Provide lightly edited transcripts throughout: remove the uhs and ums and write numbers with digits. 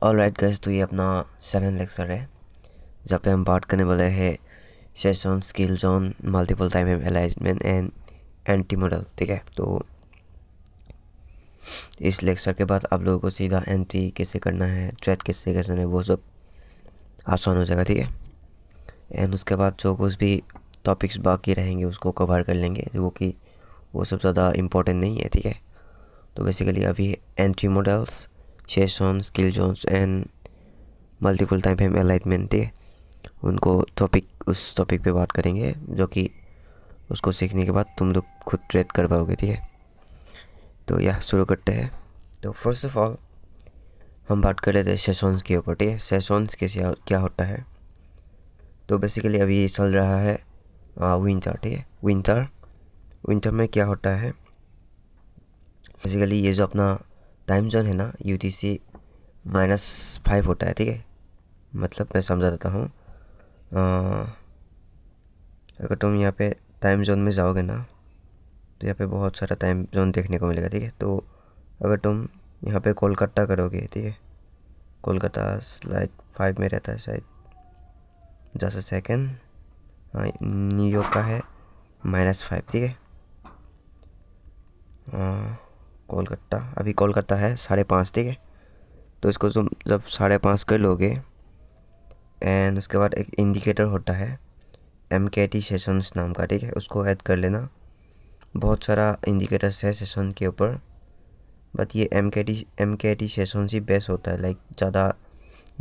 Alright guys, तो ये अपना 7 लेक्चर है जहाँ पे हम बात करने वाले हैं session skill zone multiple time alignment and anti model. ठीक है, तो इस लेक्चर के बाद आप लोगों को सीधा एंटी कैसे करना है, थ्रेड कैसे करना है, वो सब आसान हो जाएगा। ठीक है, एंड उसके बाद जो कुछ भी टॉपिक्स बाकी रहेंगे उसको कवर कर लेंगे, जो कि वो सब ज़्यादा इम्पोर्टेंट नहीं है। ठीक है, तो बेसिकली अभी anti models, session skill zones and multiple time frame alignment है, उनको उस टॉपिक पे बात करेंगे, जो कि उसको सीखने के बाद तुम लोग खुद ट्रेड कर पाओगे। ठीक है, तो यह शुरू करते हैं। तो फर्स्ट ऑफ ऑल हम बात कर लेते हैं सेशंस के ऊपर। ठीक है, सेशंस कैसे क्या होता है। तो बेसिकली अभी चल रहा है विंटर। ठीक है, विंटर में क्या होता है, बेसिकली ये जो अपना टाइम जोन है ना, UTC -5 होता है। ठीक है, मतलब मैं समझा देता हूँ। अगर तुम यहाँ पे टाइम जोन में जाओगे ना, तो यहाँ पे बहुत सारा टाइम जोन देखने को मिलेगा। ठीक है, तो अगर तुम यहाँ पे कोलकाता करोगे, ठीक है, कोलकाता स्लाइड 5 में रहता है शायद, जस्ट सेकेंड। हाँ, न्यूयॉर्क का है -5। ठीक है, कोलकाता अभी कोलकाता है 5:30। ठीक है, तो इसको तुम जब 5:30 कर लोगे, एंड उसके बाद एक इंडिकेटर होता है MKT सेशंस नाम का। ठीक है, उसको ऐड कर लेना। बहुत सारा इंडिकेटर्स है सेशन के ऊपर, बट ये MKT सेशन ही बेस्ट होता है। लाइक ज़्यादा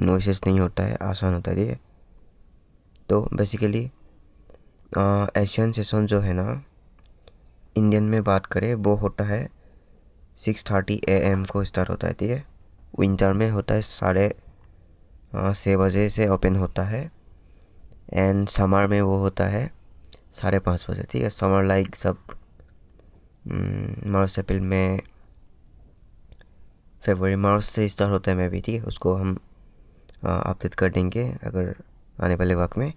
नॉइसेस नहीं होता है, आसान होता है। ठीक है, तो बेसिकली एशियन सेशन जो है ना, इंडियन में बात करें, वो होता है 6:30 AM को स्टार्ट होता है। ठीक है, विंटर में होता है 6:30 से ओपन होता है, एंड समर में वो होता है 5:30 बजे। ठीक है, समर लाइक सब मार्च अप्रैल में, फरवरी मार्च से स्टार्ट होता है। मैं भी, ठीक है, उसको हम अपडेट कर देंगे अगर आने वाले वक्त में।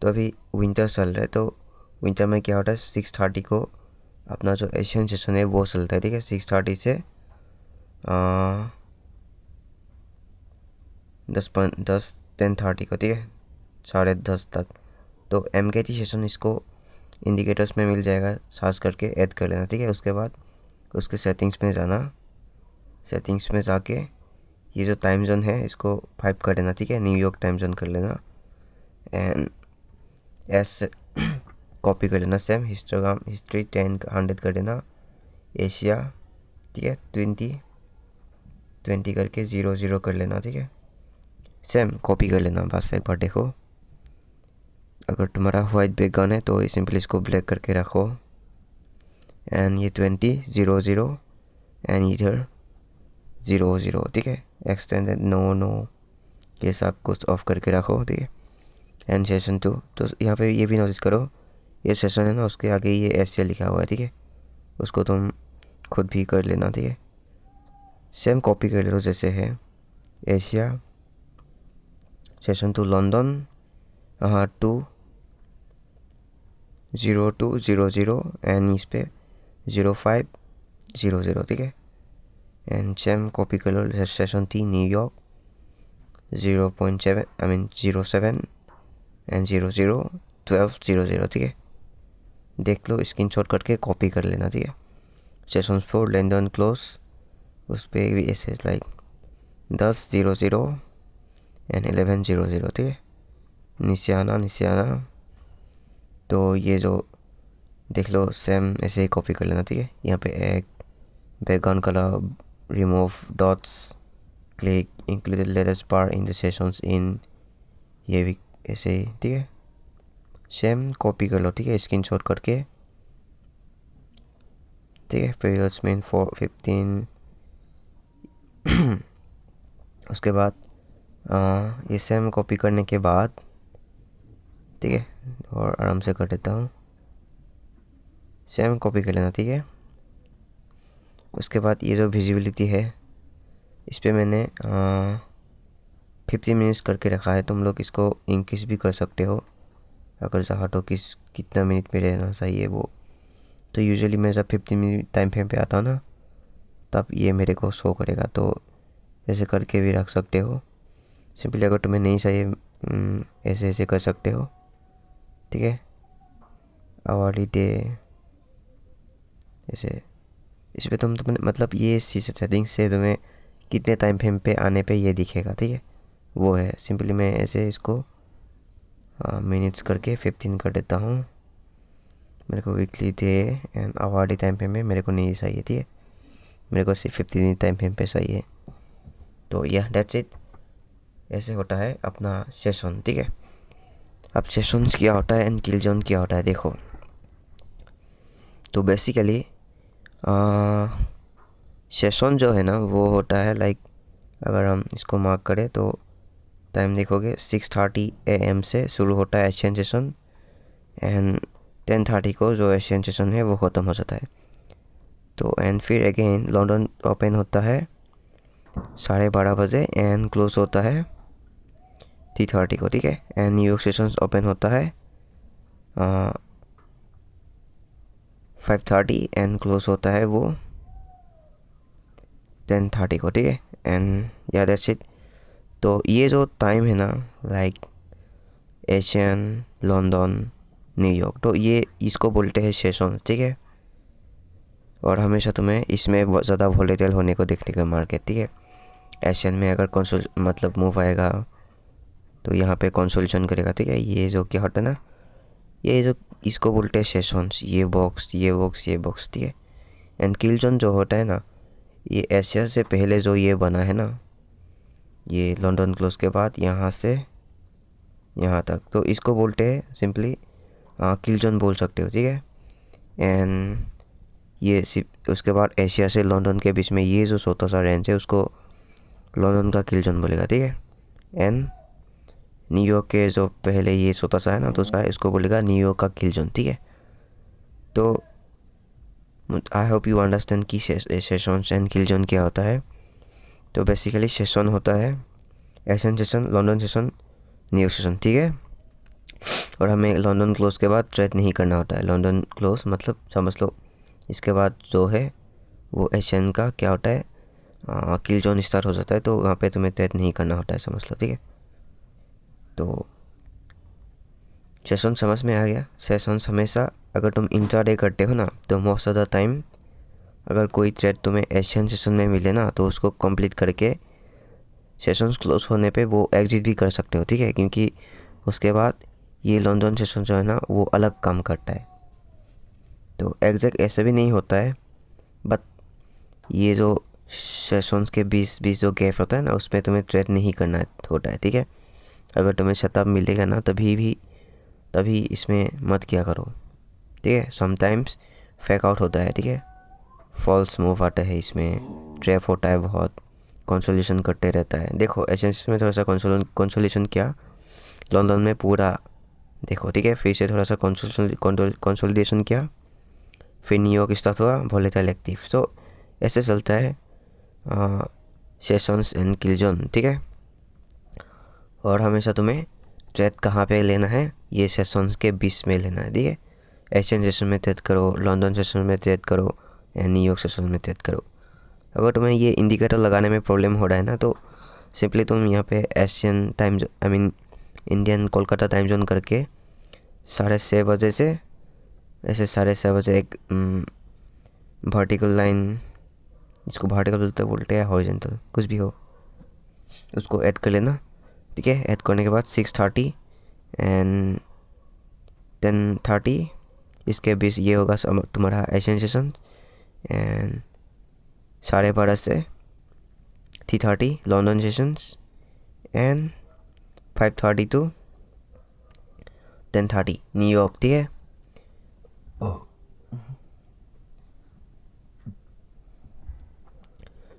तो अभी विंटर चल रहा है, तो विंटर में क्या होता है, 6:30 को अपना जो एशियन सेशन है वो चलता है। ठीक है, 6:30 से 10:30 को। ठीक है, 10:30 तक। तो MKT सेशन इसको इंडिकेटर्स में मिल जाएगा, सर्च करके ऐड कर लेना। ठीक है, उसके बाद उसके सेटिंग्स में जाना, सेटिंग्स में जाके ये जो टाइम जोन है इसको 5 कर देना। ठीक है, न्यूयॉर्क टाइम जोन कर लेना, एंड एस कॉपी कर लेना। सेम हिस्ट्री 100 कर देना। एशिया, ठीक है, 20 करके 00 कर लेना। ठीक है, सेम कॉपी कर लेना। बस एक बार देखो, अगर तुम्हारा वाइट बैकग्राउंड है तो सिंपली इसको ब्लैक करके रखो, एंड ये 20:00 एंड इधर 00। ठीक है, एक्सटेंडेड नो ये सब कुछ ऑफ करके रखो। ठीक है, एंड सेशन 2, तो यहाँ पे ये भी नोटिस करो, ये सेशन है ना, उसके आगे ये एशिया लिखा हुआ है। ठीक है, उसको तुम खुद भी कर लेना। ठीक है, सेम कॉपी कर लो जैसे है। एशिया सेशन 2 लंदन 2:02:00 एंड इस पे 05:00। ठीक है, एंड सेम कॉपी कर लो सेशन 3 न्यूयॉर्क 07 एंड 00:12:00। ठीक है, देख लो, स्क्रीनशॉट करके कॉपी कर लेना। ठीक है, सेशन 4 लंदन क्लोज, उस पर भी ऐसे लाइक 10:00 एंड 11:00। ठीक है, नीचे आना, तो ये जो देख लो सेम ऐसे ही कॉपी कर लेना। ठीक है, यहाँ पे एक background colour remove dots click included latest bar in the sessions इन, ये भी ऐसे ही। ठीक है, सेम कॉपी कर लो। ठीक है, स्क्रीनशॉट करके। ठीक है, पीरियड्स में 4:15। उसके बाद ये सेम कॉपी करने के बाद, ठीक है, और आराम से कर देता हूँ, सेम कॉपी कर लेना। ठीक है, उसके बाद ये जो विजिबिलिटी है, इस पर मैंने 50 मिनट्स करके रखा है। तुम लोग इसको इंक्रीज भी कर सकते हो अगर चाहो तो, कितना मिनट में रहना चाहिए वो। तो यूजुअली मैं जब 50 मिनट टाइम फ्रेम पे आता हूँ ना, तब ये मेरे को शो करेगा। तो ऐसे करके भी रख सकते हो। सिंपली अगर तुम्हें नहीं चाहिए ऐसे ऐसे कर सकते हो, ठीक है। आवाली डे ऐसे, इस पर तुम मतलब ये सेटिंग से तुम्हें कितने टाइम फ्रेम पे आने पे ये दिखेगा, ठीक है। वो है सिंपली मैं ऐसे इसको मिनट्स करके 15 कर देता हूँ। मेरे को weekly day and hourly time frame में मेरे को नहीं चाहिए, ठीक है। मेरे को सिर्फ 15 टाइम फ्रेम पे चाहिए। तो यह दैट्स इट, ऐसे होता है अपना सेशन, ठीक है। अब सेशंस क्या होता है एंड किल जोन क्या होता है देखो। तो बेसिकली सेशन जो है ना वो होता है लाइक, अगर हम इसको मार्क करें तो टाइम देखोगे 6:30 AM से शुरू होता है एशियन सेशन एंड 10:30 को जो एशियन सेशन है वो ख़त्म हो जाता है। तो एंड फिर अगेन लंदन ओपन होता है 12:30 बजे एंड क्लोज होता है 3:30 को, ठीक है। एंड न्यूयॉर्क सेशन ओपन होता है 5:30 एंड क्लोज होता है वो 10:30 को, ठीक है। एंड या दैट्स इट। तो ये जो टाइम है ना लाइक एशियन, लंदन, न्यूयॉर्क, तो ये इसको बोलते हैं सेशन, ठीक है। और हमेशा तुम्हें इसमें ज़्यादा वॉलेटाइल होने को देखने का मार्केट, ठीक है। एशियन में अगर कंसोल मतलब मूव आएगा तो यहाँ पे कंसोलेशन करेगा, ठीक है। ये जो क्या होता है ना, ये जो इसको बोलते हैं सेशंस, ये बॉक्स ये बॉक्स ये बॉक्स, ठीक है। एंड किल जोन जो होता है ना, ये एशिया से पहले जो ये बना है ना, ये लंदन क्लोज के बाद यहाँ से यहाँ तक, तो इसको बोलते हैं सिंपली किल जोन बोल सकते हो, ठीक है। एंड ये उसके बाद एशिया से लंदन के बीच में ये जो छोटा सा रेंज है उसको लंदन का किल जोन बोलेगा, ठीक है। एंड न्यूयॉर्क के जो पहले ये छोटा सा है ना तो इसको बोलेगा न्यूयॉर्क का किल जोन, ठीक है। तो आई होप यू अंडरस्टैंड कि सेशन एंड किल जोन क्या होता है। तो बेसिकली सेशन होता है Asian session, London session, New York session, ठीक है। और हमें लंदन क्लोज के बाद ट्रेड नहीं करना होता है। लंदन क्लोज मतलब समझ लो इसके बाद जो है वो एशियन का क्या होता है, किल जोन स्टार्ट हो जाता है, तो वहाँ पे तुम्हें ट्रेड नहीं करना होता है, समझ लो, ठीक है। तो सेशन समझ में आ गया। सेशंस हमेशा अगर तुम इंट्राडे करते हो ना तो मोस्ट ऑफ द टाइम अगर कोई ट्रेड तुम्हें एशियन सेशन में मिले ना तो उसको कंप्लीट करके सेशंस क्लोज होने पे वो एग्जिट भी कर सकते हो, ठीक है। क्योंकि उसके बाद ये लंदन सेशन जो है ना वो अलग काम करता है। तो एग्जैक्ट ऐसे भी नहीं होता है, बट ये जो सेशंस के बीच जो गैप होता है ना उसमें तुम्हें ट्रेड नहीं करना होता है, ठीक है। अगर तुम्हें सेटअप मिलेगा ना तभी इसमें मत किया करो, ठीक है। समटाइम्स फेक आउट होता है, ठीक है। फॉल्स मूव आता है, इसमें ट्रैप होता है, बहुत कंसोलेशन करते रहता है। देखो एजेंसीज में थोड़ा सा कंसोलेशन किया, लंदन में पूरा देखो, ठीक है। फिर से थोड़ा सा कंसोलिडेशन किया, फिर न्यूयॉर्क स्टार्ट हुआ, वॉलेटाइल एक्टिव। तो ऐसे चलता है सेशंस एंड किल जोन, ठीक है। और हमेशा तुम्हें ट्रेड कहाँ पे लेना है, ये सेशंस के बीच में लेना है, ठीक है। एशियन सेशन में ट्रेड करो, लंदन सेशन में ट्रेड करो एंड न्यूयॉर्क सेशन में ट्रेड करो। अगर तुम्हें ये इंडिकेटर लगाने में प्रॉब्लम हो रहा है ना तो सिंपली तुम यहाँ पे Asian time Indian Kolkata time zone करके 6:30 बजे से ऐसे 6:30 बजे एक वर्टिकल लाइन, इसको वर्टिकल बोलते हैं हॉरिजॉन्टल कुछ भी हो, उसको ऐड कर लेना, ठीक है। ऐड करने के बाद 6:30 एंड 10:30 इसके बीच ये होगा तुम्हारा एशियन सेशन। एंड 12:30 से 3:30 London sessions and 5:30 to 10:30 New York, ठीक है।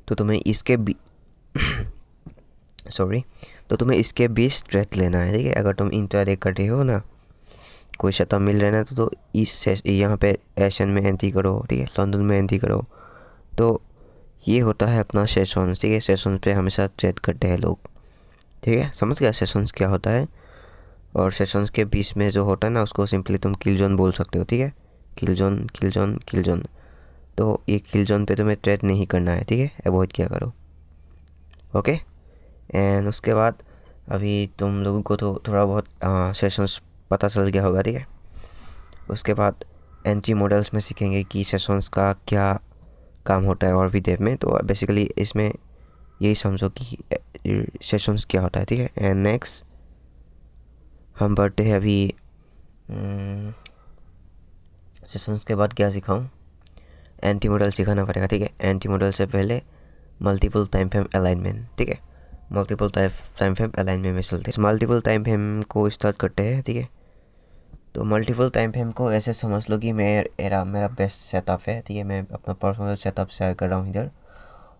तो तुम्हें इसके तो तुम्हें इसके बीच ट्रेड लेना है, ठीक है। अगर तुम इंट्राडे करते हो ना, कोई सेटअप मिल रहा है ना तो इस यहाँ पे एशियन में एंट्री करो, ठीक है, लंदन में एंट्री करो। तो ये होता है अपना सेशन, ठीक है। सेशन पे हमेशा ट्रेड करते हैं लोग, ठीक है। समझ गया सेशंस क्या होता है। और सेशंस के बीच में जो होता है ना उसको सिंपली तुम किल जोन बोल सकते हो, ठीक है। किल जोन किल जोन किल जोन। तो ये किल जोन पे तुम्हें ट्रेड नहीं करना है, ठीक है, अवॉइड किया करो। ओके। एंड उसके बाद अभी तुम लोगों को तो थोड़ा बहुत सेशंस पता चल गया होगा, ठीक है। उसके बाद एंट्री मॉडल्स में सीखेंगे कि सेशंस का क्या काम होता है और भी डेप्थ में। तो बेसिकली इसमें यही समझो कि सेशंस क्या होता है, ठीक है। एंड नेक्स्ट हम बढ़ते हैं अभी सेशंस के बाद क्या सिखाऊं, एंटी मॉडल सिखाना पड़ेगा, ठीक है। एंटी मॉडल से पहले मल्टीपल टाइम फ्रेम अलाइनमेंट, ठीक है। मल्टीपल टाइम फ्रेम अलाइनमेंट में चलते हैं। मल्टीपल टाइम फ्रेम को स्टार्ट करते हैं, ठीक है। तो मल्टीपल टाइम फ्रेम को ऐसे समझ लो कि मेरा बेस्ट सेटअप है, ठीक है। मैं अपना पर्सनल सेटअप शेयर कर रहा हूँ इधर,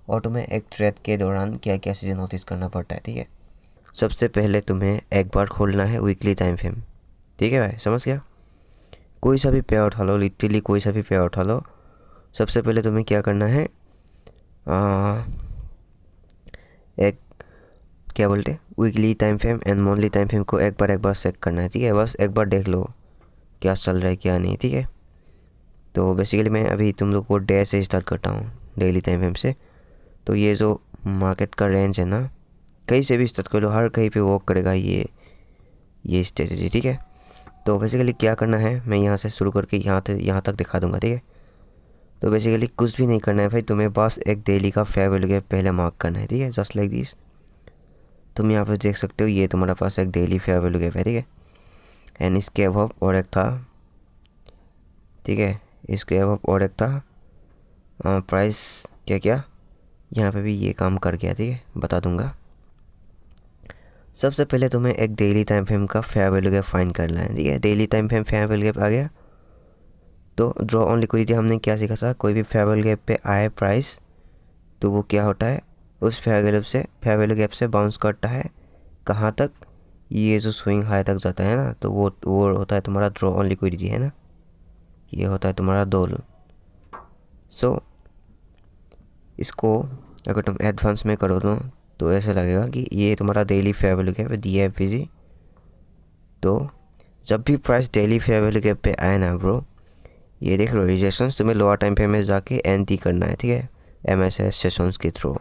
और तुम्हें एक थ्रेड के दौरान क्या क्या चीज़ें नोटिस करना पड़ता है, ठीक है। सबसे पहले तुम्हें एक बार खोलना है वीकली टाइम फ्रेम, ठीक है भाई, समझ गया। कोई सा भी पेयर उठा लो, लिटरली कोई सा भी पेयर उठा लो। सबसे पहले तुम्हें क्या करना है, एक क्या बोलते weekly time frame and monthly time frame को एक बार चेक करना है, ठीक है। बस एक बार देख लो क्या चल रहा है क्या नहीं, ठीक है। तो बेसिकली मैं अभी तुम लोग को डे से स्टार्ट करता हूँ, डेली टाइम फ्रेम से। तो ये जो मार्केट का रेंज है ना, कहीं से भी स्टार्ट कर लो, हर कहीं पे वर्क करेगा ये स्ट्रेटजी, ठीक है। तो बेसिकली क्या करना है, मैं यहाँ से शुरू करके यहाँ तक दिखा दूँगा, ठीक है। तो बेसिकली कुछ भी नहीं करना है भाई, तुम्हें बस एक डेली का फेयर वैल्यू गैप पहले मार्क करना है, ठीक है। जस्ट लाइक दिस, तुम यहाँ पे देख सकते हो ये तुम्हारा पास एक डेली फेयर वैल्यू गैप है, ठीक है। एंड इसके अबव और एक था, ठीक है। इसके अबव और एक था प्राइस क्या क्या, यहाँ पे भी ये काम कर गया, ठीक है, बता दूंगा। सबसे पहले तुम्हें एक डेली टाइम फ्रेम का फेयर वैल्यू गैप फाइंड करना है, ठीक है। Daily time frame fair value gap आ गया तो ड्रॉ ऑन लिक्विडिटी हमने क्या सीखा था, कोई भी फेयर वैल्यू गैप पे आए प्राइस तो वो क्या होता है, उस फेयर वैल्यू गैप से बाउंस करता है कहाँ तक, ये जो स्विंग हाई तक जाता है ना, तो वो होता है तुम्हारा ड्रॉ ऑन लिक्विडिटी, है ना। ये होता है तुम्हारा दोल। सो इसको अगर तुम एडवांस में करो तो ऐसा लगेगा कि ये तुम्हारा डेली फेयर वैल्यू गैप है, DFVG। तो जब भी price daily fair value gap पे आए ना ब्रो, ये देख लो रिजेक्शंस तुम्हें लोअर टाइम फ्रेम में जाके एंटी करना है, ठीक है। MSS सेशंस के थ्रू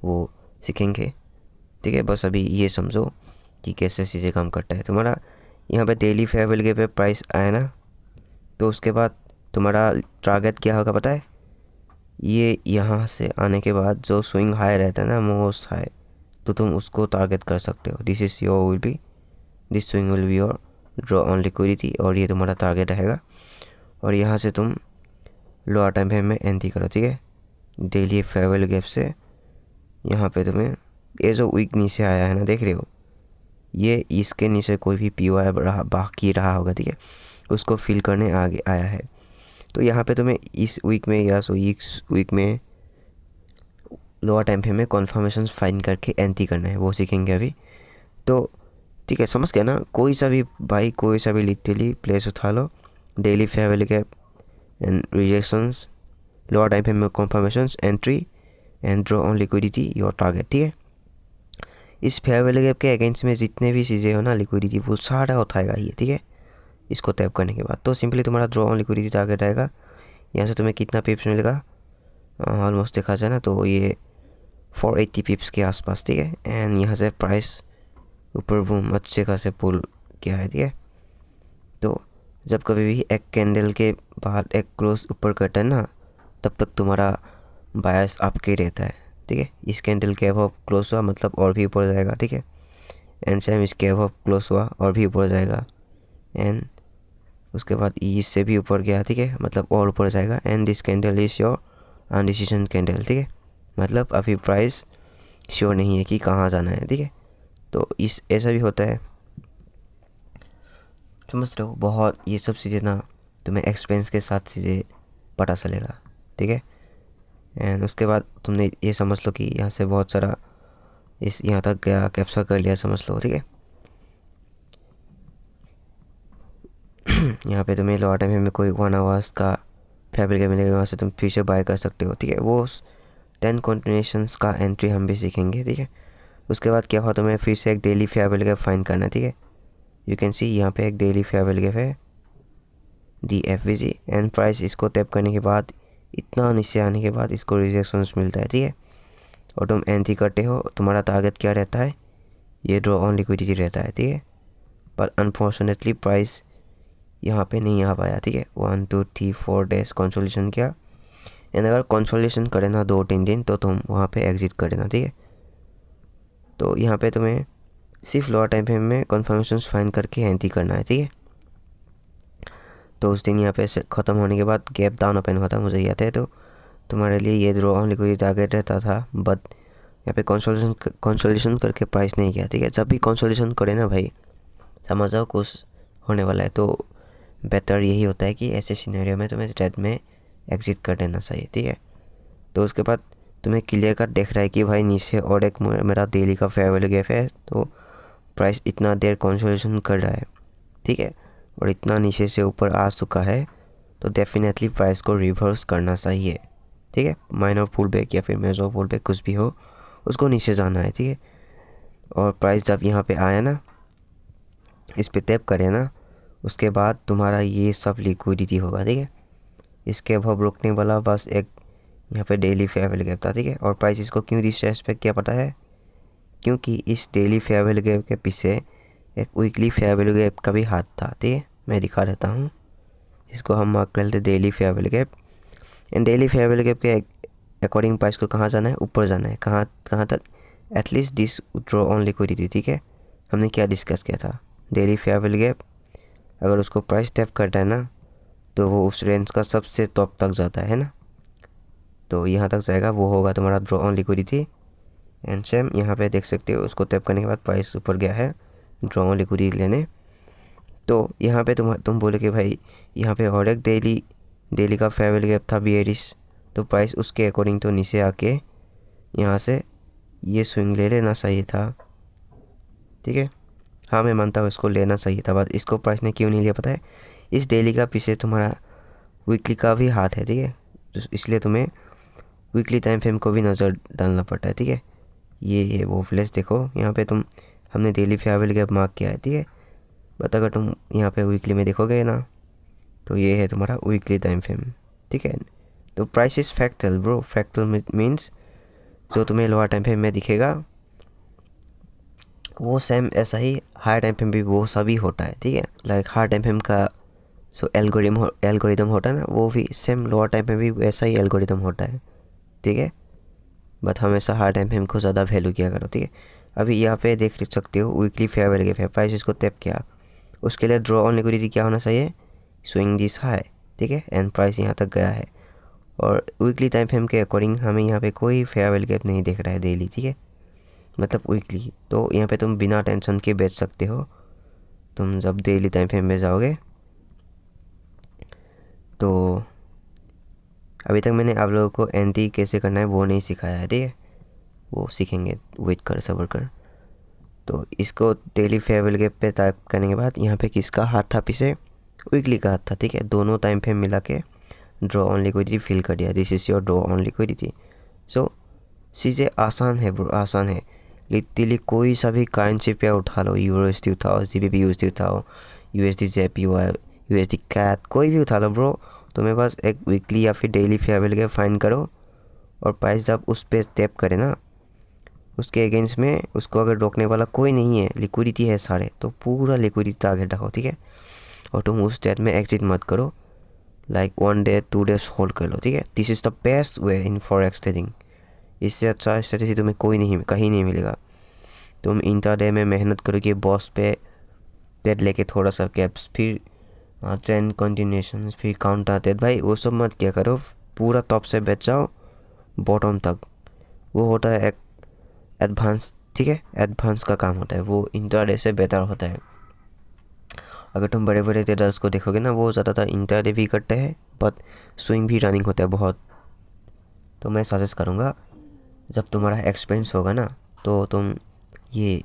वो सीखेंगे, ठीक है। बस अभी ये समझो कि कैसे चीज़ें काम करता है। तुम्हारा यहाँ पे डेली फेयर वैल्यू गैप पे प्राइस आए ना, तो उसके बाद तुम्हारा टारगेट क्या होगा पता है, ये यहाँ से आने के बाद जो स्विंग हाई रहता है ना, मोस्ट हाई, तो तुम उसको टारगेट कर सकते हो। This swing will be your draw on liquidity, और ये तुम्हारा टारगेट रहेगा। और यहाँ से तुम लोअर टाइम फ्रेम में एंट्री करो, ठीक है। डेली फेयर वैल्यू गैप से यहाँ पे तुम्हें ये जो वीक नीचे आया है ना, देख रहे हो, ये इसके नीचे कोई भी POI बाकी रहा होगा, ठीक है, उसको फिल करने आगे आया है। तो यहाँ पे तुम्हें इस वीक में या इस वीक में लोअर टाइम फ्रेम में कन्फर्मेशन फाइंड करके एंट्री करना है, वो सीखेंगे अभी। तो ठीक है, समझ गया ना। कोई सा भी भाई, कोई सा भी लिटरली प्लेस उठा लो, daily fair value gap and rejections, lower time frame में confirmations, entry and draw on liquidity your target, ठीक है। इस फेयर वैल्यू गैप के अगेंस्ट में जितने भी चीज़ें हो ना, लिक्विडिटी पूल सारा उठाएगा ये, ठीक है। इसको टैप करने के बाद तो सिंपली तुम्हारा ड्रॉ ऑन लिक्विडिटी टारगेट आएगा। यहाँ से तुम्हें कितना पिप्स मिलेगा, ऑलमोस्ट देखा जाए ना तो ये 480 पिप्स के आसपास, ठीक है। एंड यहाँ से प्राइस ऊपर बूम अच्छे खासे पुल किया है, ठीक है। तो जब कभी भी एक कैंडल के बाद एक क्लोज ऊपर करता है ना, तब तक तुम्हारा बायस आपके रहता है, ठीक है। इस कैंडल के अबव क्लोज हुआ मतलब और भी ऊपर जाएगा, ठीक है। एंड सेम इसके अबव क्लोज हुआ और भी ऊपर जाएगा, एंड उसके बाद इससे भी ऊपर गया, ठीक है, मतलब और ऊपर जाएगा। And this candle is your indecision candle, ठीक है, मतलब अभी प्राइस श्योर नहीं है कि कहाँ जाना है, ठीक है। तो इस ऐसा भी होता है, समझ रहे हो। बहुत ये सब चीज़ें ना तुम्हें एक्सपीरियंस के साथ चीज़ें पता चलेगा, ठीक है। एंड उसके बाद तुमने ये समझ लो कि यहाँ से बहुत सारा इस यहाँ तक गया, कैप्चर कर लिया, समझ लो, ठीक है। यहाँ पे तुम्हें लोअर टाइम में कोई 1 आवर्स का फैब्रिक मिलेगा, वहाँ से तुम फिर से बाय कर सकते हो, ठीक है। वो 10 कॉन्टिन्यूशंस का एंट्री हम भी सीखेंगे, ठीक है। उसके बाद क्या हुआ, तुम्हें फिर से एक daily fair value gap find करना है, ठीक है। यू कैन सी यहाँ पे एक डेली फेयर वैल्यू गैप है, DFVG, एंड प्राइस इसको टैप करने के बाद इतना नीचे आने के बाद इसको रिजेक्शंस मिलता है, ठीक है। और तुम एंट्री करते हो, तुम्हारा टारगेट क्या रहता है, ये ड्रॉ ऑन लिक्विडिटी रहता है, ठीक है। पर अनफॉर्चुनेटली प्राइस यहाँ पे नहीं आ पाया, ठीक है। 1 2 3 4 डेज कंसोलिडेशन किया, एंड अगर कंसोलिडेशन करे ना 2-3 दिन तो तुम वहाँ पे एग्जिट कर देना, ठीक है। तो यहाँ पे तुम्हें सिर्फ लोअर टाइम फ्रेम में कन्फर्मेशन फाइंड करके एंट्री करना है, ठीक है। तो उस दिन यहाँ पे ख़त्म होने के बाद गैप डाउन ओपन हुआ था, मुझे याद है। तो तुम्हारे लिए ये ड्रॉ ऑन लिक्विडिटी टारगेट रहता था, बट यहाँ पे कंसोलिडेशन करके प्राइस नहीं किया, ठीक है। जब भी कंसोलिडेशन करे ना भाई, समझ जाओ कुछ होने वाला है। तो बेटर यही होता है कि ऐसे सिनेरियो में तुम्हें ट्रेड में एग्जिट कर देना चाहिए, ठीक है। तो उसके बाद तुम्हें क्लियर कट देख रहा है कि भाई नीचे और एक मेरा डेली का फेयर वैल्यू गैप है, तो प्राइस इतना देर कंसोलिडेशन कर रहा है, ठीक है, और इतना नीचे से ऊपर आ चुका है, तो डेफिनेटली प्राइस को रिवर्स करना चाहिए, ठीक है। माइनर पुल बैक या फिर मेजर पुल बैक कुछ भी हो, उसको नीचे जाना है, ठीक है। और प्राइस जब यहाँ पे आया ना, इस पे टैप करे ना, उसके बाद तुम्हारा ये सब लिक्विडिटी होगा, ठीक है। इसके अभाव रोकने वाला बस एक यहाँ पे डेली फेयर वैल्यू गैप था, ठीक है। और प्राइस इसको क्यों डिसरेस्पेक्ट किया पता है, क्योंकि इस डेली फेयर वैल्यू गैप के पीछे एक वीकली फेयर वैल्यू गैप का भी हाथ था, ठीक है। मैं दिखा देता हूँ, इसको हम मार्क कर लेते daily fair value gap. And daily fair value gap के अकॉर्डिंग प्राइस को कहाँ जाना है, ऊपर जाना है। कहाँ तक, at least this draw on liquidity, ठीक है। हमने क्या डिस्कस किया था, डेली फेयर वैल्यू गैप अगर उसको प्राइस टैप करता है ना, तो वो उस रेंज का सबसे टॉप तक जाता है ना। तो यहाँ तक जाएगा, वो होगा तुम्हारा draw on liquidity. And same यहाँ पे देख सकते हो, उसको टैप करने के बाद प्राइस ऊपर गया है ड्रॉ ऑन लिक्विडिटी लेने। तो यहाँ पे तुम बोले कि भाई यहाँ पे और एक डेली का फेयर वैल्यू गैप था बियरिश, तो प्राइस उसके अकॉर्डिंग तो नीचे आके यहाँ से ये स्विंग ले लेना चाहिए था, ठीक है। हाँ मैं मानता हूँ इसको लेना चाहिए था, बट इसको प्राइस ने क्यों नहीं लिया पता है, इस डेली का पीछे तुम्हारा वीकली का भी हाथ है, ठीक है। तो इसलिए तुम्हें वीकली टाइम फ्रेम को भी नज़र डालना पड़ता है, ठीक है। ये वो फ्लैश देखो, यहाँ पे हमने daily fair value gap mark किया है, ठीक है। बट अगर तुम यहाँ पे वीकली में देखोगे ना, तो ये है तुम्हारा वीकली टाइम फ्रेम, ठीक है। तो price is fractal bro, fractal means जो तुम्हें लोअर टाइम फ्रेम में दिखेगा वो सेम ऐसा ही हायर टाइम फ्रेम भी वो सभी होता है, ठीक है। लाइक हायर टाइम फ्रेम का सो एल्गोरिदम होता है ना, वो भी सेम लोअर टाइम में भी वैसा ही एल्गोरिदम होता है, ठीक है। बट हमेशा हायर टाइम फ्रेम को ज़्यादा वैल्यू किया करो, ठीक है। अभी यहाँ पे देख सकते हो वीकली फेयर वैल्यू गैप है, प्राइस इसको टैप किया, उसके लिए ड्रॉ ऑन लिक्विडिटी क्या होना चाहिए, स्विंग दिस हाई, ठीक है। एंड प्राइस यहाँ तक गया है, और वीकली टाइम फ्रेम के अकॉर्डिंग हमें यहाँ पे कोई फेयर वैल्यू गैप नहीं दिख रहा है डेली, ठीक है, मतलब वीकली। तो यहाँ पे तुम बिना टेंशन के बेच सकते हो। तुम जब डेली टाइम फ्रेम में जाओगे, तो अभी तक मैंने आप लोगों को एंट्री कैसे करना है वो नहीं सिखाया है, ठीक है, वो सीखेंगे, वेट कर सब्र कर। तो इसको डेली फेयर वैल्यू गैप पे टाइप करने के बाद यहाँ पे किसका हाथ था पीछे, वीकली का हाथ था, ठीक है। दोनों टाइम फ्रेम मिला के ड्रॉ ऑन लिक्विडिटी फिल कर दिया, this is your draw on liquidity. So चीज़ें आसान है ब्रो, आसान है लिटरली। कोई सा भी करेंसी पेयर उठा लो, यूएसडी उठाओ, जीबीपी यूएसडी उठाओ, यूएसडी जेपीवाई, यूएसडी कैट, कोई भी उठा लो ब्रो, तुम्हें बस एक वीकली या फिर daily fair value gap find करो, और प्राइस जब उस पर टैप करे ना, उसके अगेंस्ट में उसको अगर रोकने वाला कोई नहीं है, लिक्विडिटी है सारे, तो पूरा लिक्विडिटी टारगेट रखो, ठीक है। और तुम उस डेट में एग्जिट मत करो, लाइक 1 डे 2 डेज होल्ड कर लो, ठीक है। This is the best way in forex trading. इससे अच्छा स्ट्रेटेजी तुम्हें कहीं नहीं मिलेगा। तुम इंट्राडे में मेहनत करोगे, बॉस पे ट्रेड लेके थोड़ा सा कैप्स, फिर ट्रेंड कंटिन्यूशन, फिर काउंटर ट्रेड, भाई वो सब मत क्या करो, पूरा टॉप से बेच जाओ बॉटम तक। वो होता है एक एडवांस, ठीक है, एडवांस का काम होता है, वो इंट्राडे से बेहतर होता है। अगर तुम बड़े बड़े ट्रेडर्स को देखोगे ना, वो ज़्यादातर इंट्राडे भी करते हैं, बट स्विंग भी रनिंग होता है बहुत। तो मैं सजेस्ट करूँगा, जब तुम्हारा एक्सपेंस होगा ना, तो तुम ये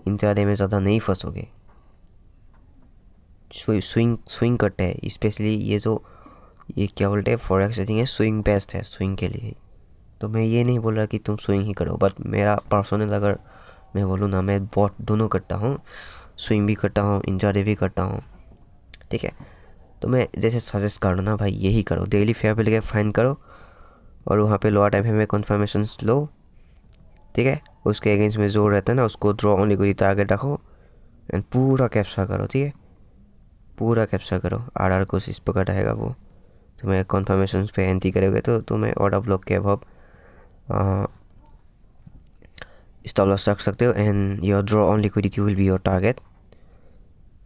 इंट्राडे में ज़्यादा नहीं फंसोगे। स्विंग करते हैं, स्पेशली ये क्या बोलते हैं, फॉरेक्स ट्रेडिंग है, स्विंग बेस्ट है स्विंग के लिए। तो मैं ये नहीं बोल रहा कि तुम स्विंग ही करो, बट मेरा पर्सनल अगर मैं बोलूँ ना, मैं बहुत दोनों करता हूँ, स्विंग भी करता हूँ, इंट्राडे भी करता हूँ, ठीक है। तो मैं जैसे सजेस्ट करूँ ना भाई, यही करो, daily fair value gap find करो, और वहाँ पे लोअर टाइम फ्रेम में कन्फर्मेशन लो, ठीक है। उसके अगेंस्ट में जो रहता है ना उसको ड्रॉ ऑन लिक्विडिटी टारगेट रखो एंड पूरा कैप्चर करो, ठीक है, पूरा कैप्चर करो। आर कोशिश पकड़ रहेगा वो तुम्हें कन्फर्मेशन पे एंट्री करोगे तो तुम्हें ऑर्डर ब्लॉक के अब स्टॉप लॉस रख सकते हो and your draw on liquidity will be your target.